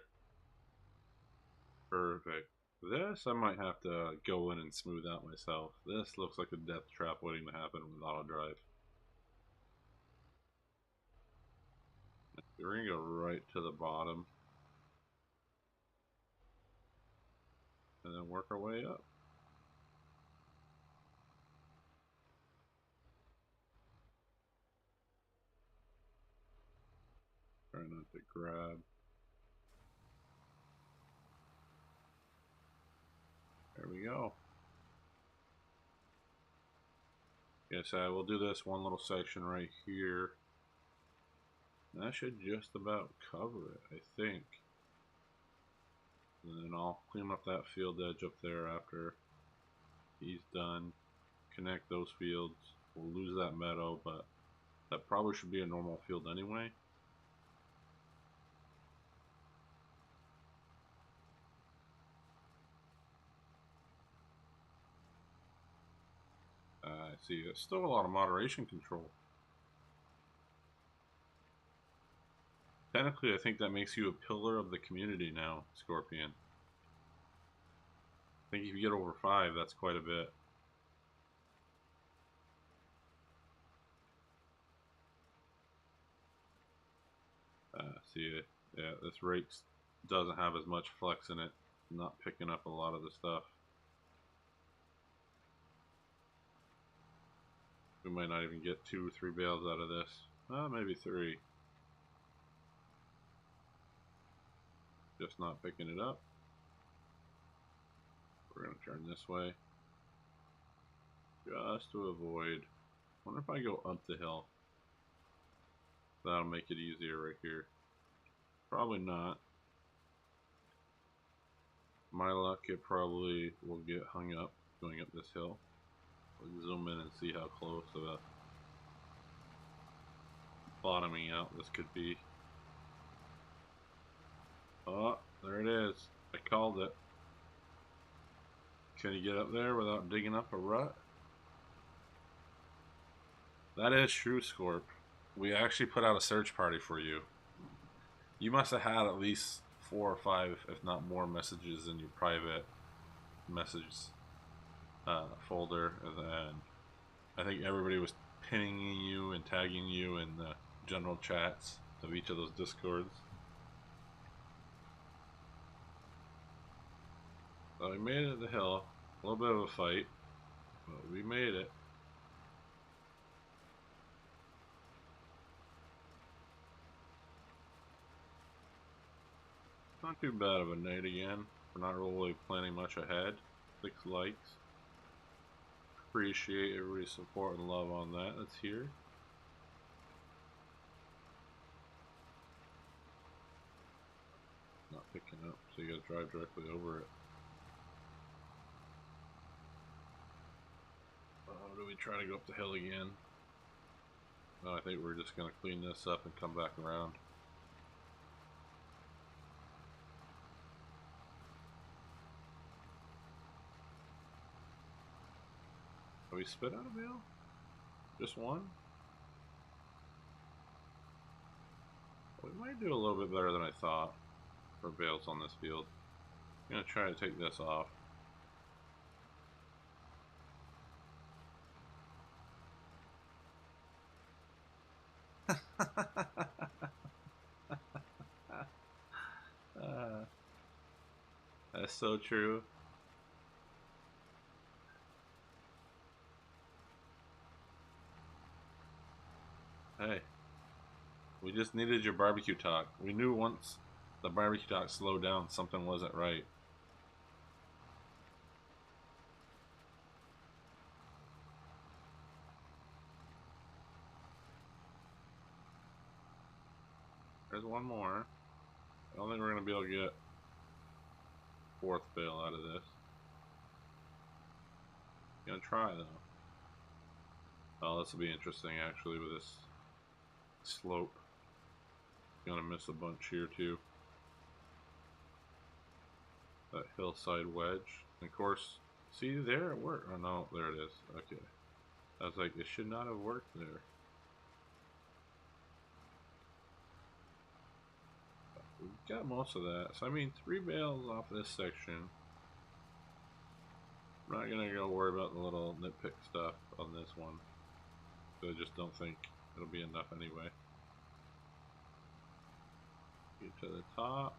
Perfect. This I might have to go in and smooth out myself. This looks like a death trap waiting to happen with auto drive. We're gonna go right to the bottom. And then work our way up. Try not to grab. There we go. Yes, I will do this one little section right here. That should just about cover it, I think. And then I'll clean up that field edge up there after he's done. Connect those fields. We'll lose that meadow, but that probably should be a normal field anyway. I see, there's still a lot of moderation control. Technically, I think that makes you a pillar of the community now, Scorpion. I think if you get over 5, that's quite a bit. See it. Yeah, this rake doesn't have as much flex in it. Not picking up a lot of the stuff. We might not even get 2 or 3 bales out of this. Maybe 3. Just not picking it up. We're going to turn this way. Just to avoid. Wonder if I go up the hill. That'll make it easier right here. Probably not. My luck, it probably will get hung up going up this hill. We'll zoom in and see how close of a bottoming out this could be. Oh, there it is. I called it. Can you get up there without digging up a rut? That is true, Scorp. We actually put out a search party for you. You must have had at least 4 or 5, if not more, messages in your private message folder, and I think everybody was pinning you and tagging you in the general chats of each of those discords. So we made it to the hill. A little bit of a fight, but we made it. Not too bad of a night again. We're not really planning much ahead. 6 likes. Appreciate everybody's support and love on that. That's here. Not picking up, so you gotta drive directly over it. Do we try to go up the hill again? No, I think we're just gonna clean this up and come back around. Have we spit out a bale? Just one? We might do a little bit better than I thought for bales on this field. I'm gonna try to take this off. That's so true. Hey, we just needed your barbecue talk. We knew once the barbecue talk slowed down, something wasn't right. There's one more. I don't think we're gonna be able to get 4th bale out of this. Gonna try though. Oh, this will be interesting actually with this slope. Gonna miss a bunch here too. That hillside wedge. And of course, see there it worked. Oh no, there it is. Okay. I was like, it should not have worked there. We've got most of that. So I mean 3 bales off this section. I'm not gonna go worry about the little nitpick stuff on this one. I just don't think it'll be enough anyway. Get to the top.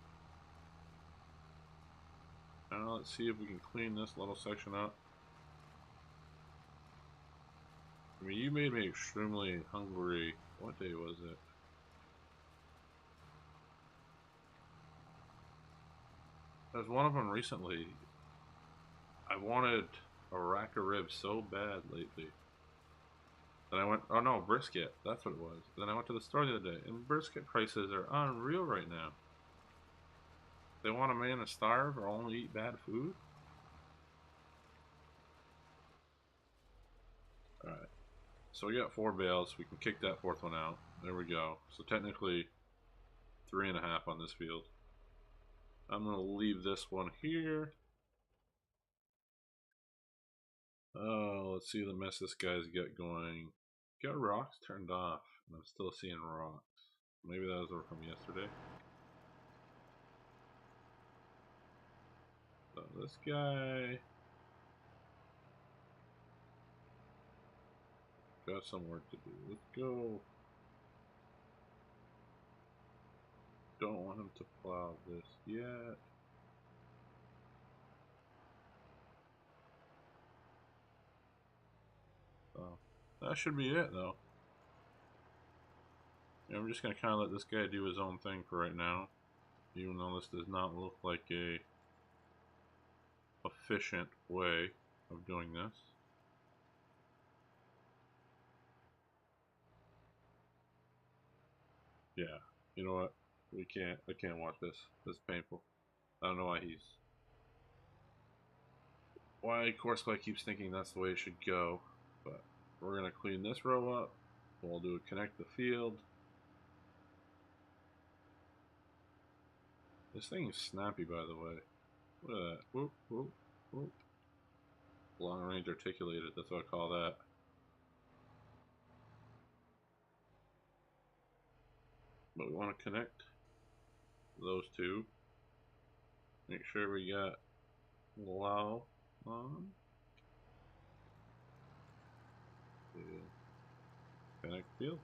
Now let's see if we can clean this little section up. I mean, you made me extremely hungry. What day was it? There's one of them recently. I wanted a rack of ribs so bad lately. Then I went, oh no, brisket. That's what it was. Then I went to the store the other day, and brisket prices are unreal right now. They want a man to starve or only eat bad food? Alright. So we got 4 bales. We can kick that 4th one out. There we go. So technically 3.5 on this field. I'm going to leave this one here. Oh, let's see the mess this guy's got going. Got rocks turned off, and I'm still seeing rocks. Maybe those were from yesterday. So this guy got some work to do. Let's go. Don't want him to plow this yet. So that should be it though. Yeah, I'm just gonna kind of let this guy do his own thing for right now, even though this does not look like a efficient way of doing this. Yeah, you know what? I can't watch this. This is painful. I don't know why Courseplay keeps thinking that's the way it should go, but we're gonna clean this row up. We'll do a connect the field. This thing is snappy, by the way. Look at that. Whoop, whoop, whoop. Long range articulated, that's what I call that. But we want to connect those two. Make sure we got allow on. Yeah. Connect fields.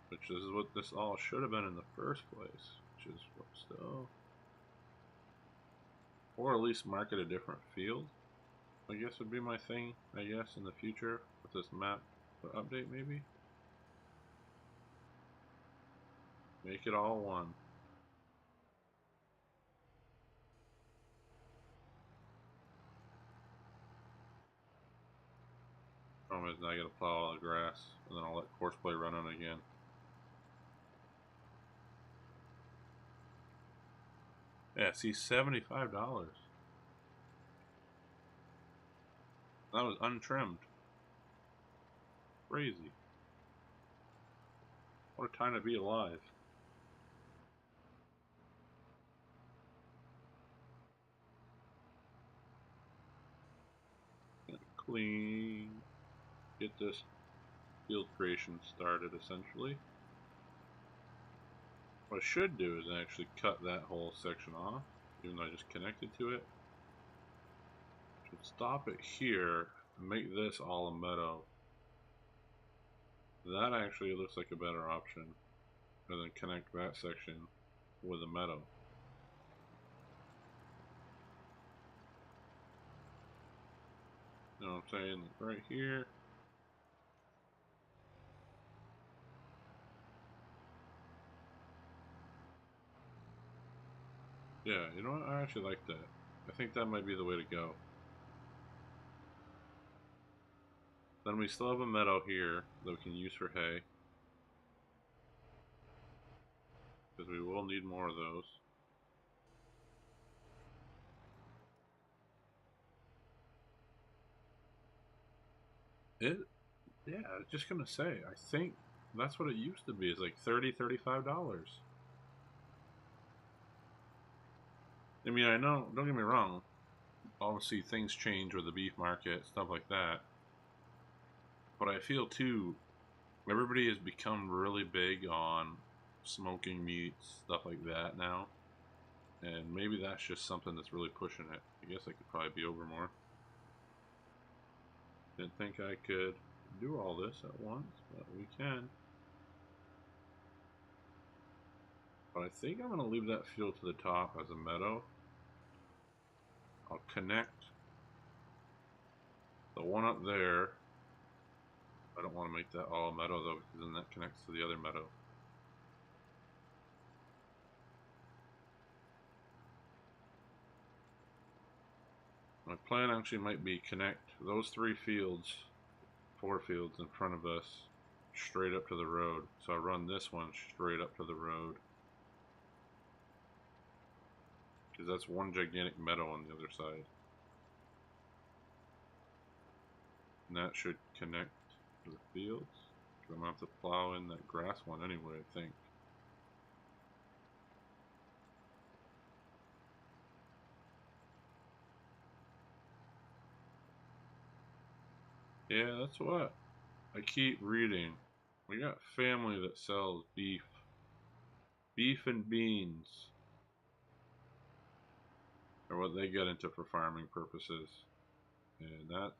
Which is what this all should have been in the first place. Which is what still. Or at least mark it a different field. I guess would be my thing, I guess, in the future with this map update maybe. Make it all one. Problem is now I gotta plow all the grass and then I'll let courseplay run on again. Yeah, see, $75. That was untrimmed. Crazy. What a time to be alive. Clean. Get this field creation started essentially. What I should do is actually cut that whole section off, even though I just connected to it. Should stop it here and make this all a meadow. That actually looks like a better option, and then connect that section with a meadow. You know what I'm saying? Like right here. Yeah, you know what? I actually like that. I think that might be the way to go. Then we still have a meadow here that we can use for hay, because we will need more of those. Yeah, just gonna say, I think that's what it used to be. It's like $35. I mean, I know, don't get me wrong, obviously things change with the beef market, stuff like that. But I feel too, everybody has become really big on smoking meats, stuff like that now. And maybe that's just something that's really pushing it. I guess I could probably be over more. Didn't think I could do all this at once, but we can. But I think I'm going to leave that field to the top as a meadow. I'll connect the one up there. I don't want to make that all a meadow though, because then that connects to the other meadow. My plan actually might be connect those 4 fields in front of us straight up to the road. So I run this one straight up to the road, because that's one gigantic meadow on the other side. And that should connect to the fields. I'm going to have to plow in that grass one anyway, I think. Yeah, that's what I keep reading. We got family that sells beef. Beef and beans are what they get into for farming purposes. And that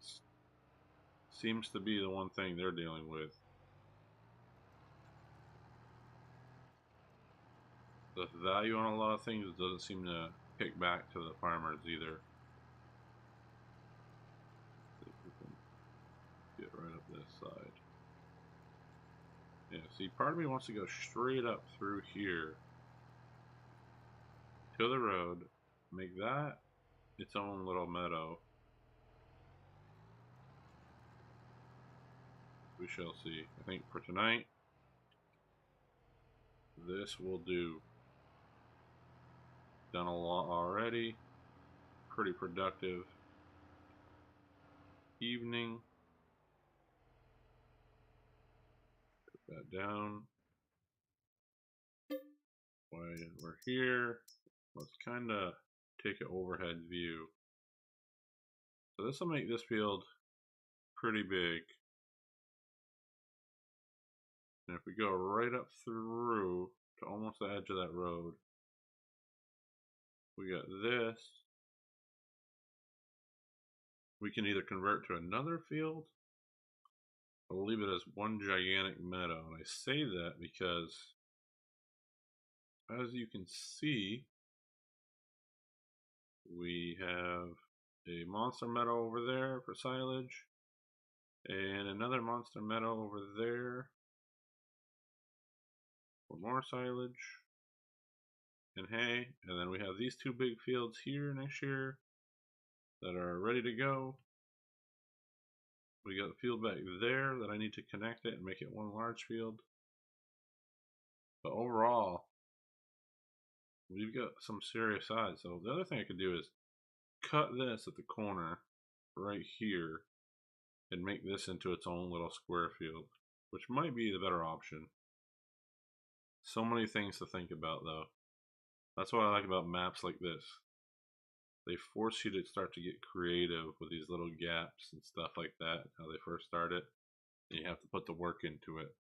seems to be the one thing they're dealing with. The value on a lot of things doesn't seem to kick back to the farmers either. See if we can get right up this side. Yeah, see, part of me wants to go straight up through here to the road, make that its own little meadow. We shall see. I think for tonight, this will do. Done a lot already. Pretty productive evening. Put that down. While we're here, let's kind of take an overhead view. So this will make this field pretty big. And if we go right up through to almost the edge of that road, we got this. We can either convert to another field or leave it as one gigantic meadow. And I say that because, as you can see, we have a monster meadow over there for silage, and another monster meadow over there for more silage and hay. And then we have these two big fields here next year that are ready to go. We got the field back there that I need to connect it and make it one large field. But overall, we've got some serious size. So the other thing I could do is cut this at the corner right here and make this into its own little square field, which might be the better option. So many things to think about though. That's what I like about maps like this. They force you to start to get creative with these little gaps and stuff like that, how they first started. And you have to put the work into it,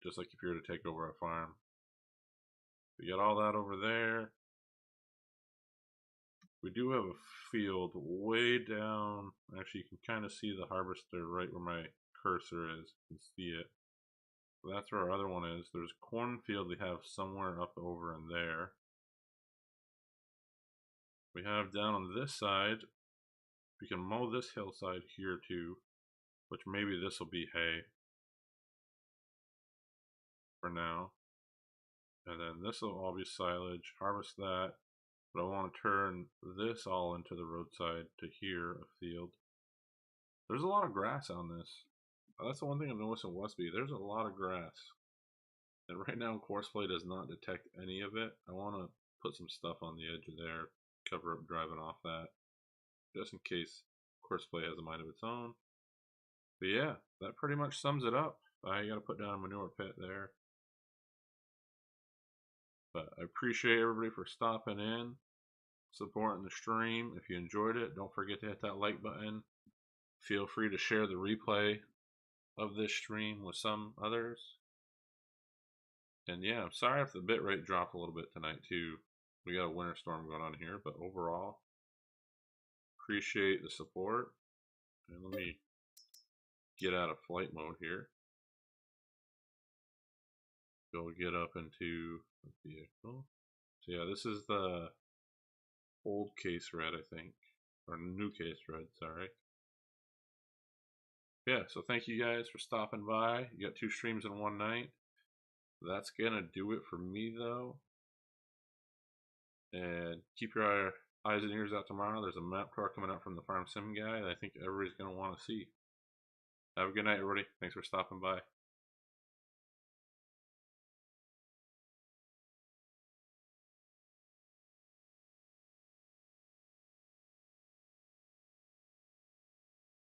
just like if you were to take over a farm. We got all that over there. We do have a field way down. Actually, you can kind of see the harvester right where my cursor is. You can see it. So that's where our other one is. There's a cornfield we have somewhere up over in there. We have down on this side, we can mow this hillside here too, which maybe this will be hay for now. And then this will all be silage, harvest that. But I want to turn this all into the roadside to here, a field. There's a lot of grass on this. That's the one thing I've noticed in Westby. There's a lot of grass. And right now, Courseplay does not detect any of it. I want to put some stuff on the edge of there, cover up driving off that, just in case Courseplay has a mind of its own. But yeah, that pretty much sums it up. I got to put down a manure pit there. But I appreciate everybody for stopping in, supporting the stream. If you enjoyed it, don't forget to hit that like button. Feel free to share the replay of this stream with some others. And yeah, I'm sorry if the bitrate dropped a little bit tonight too. We got a winter storm going on here, but overall, appreciate the support. And let me get out of flight mode here. Go get up into the vehicle. So yeah, this is the old case red, I think, or new case red, sorry. Yeah, so thank you guys for stopping by. You got 2 streams in one night. That's gonna do it for me though. And keep your eyes and ears out tomorrow. There's a map tour coming out from the Farm Sim guy that I think everybody's gonna want to see. Have a good night, everybody. Thanks for stopping by.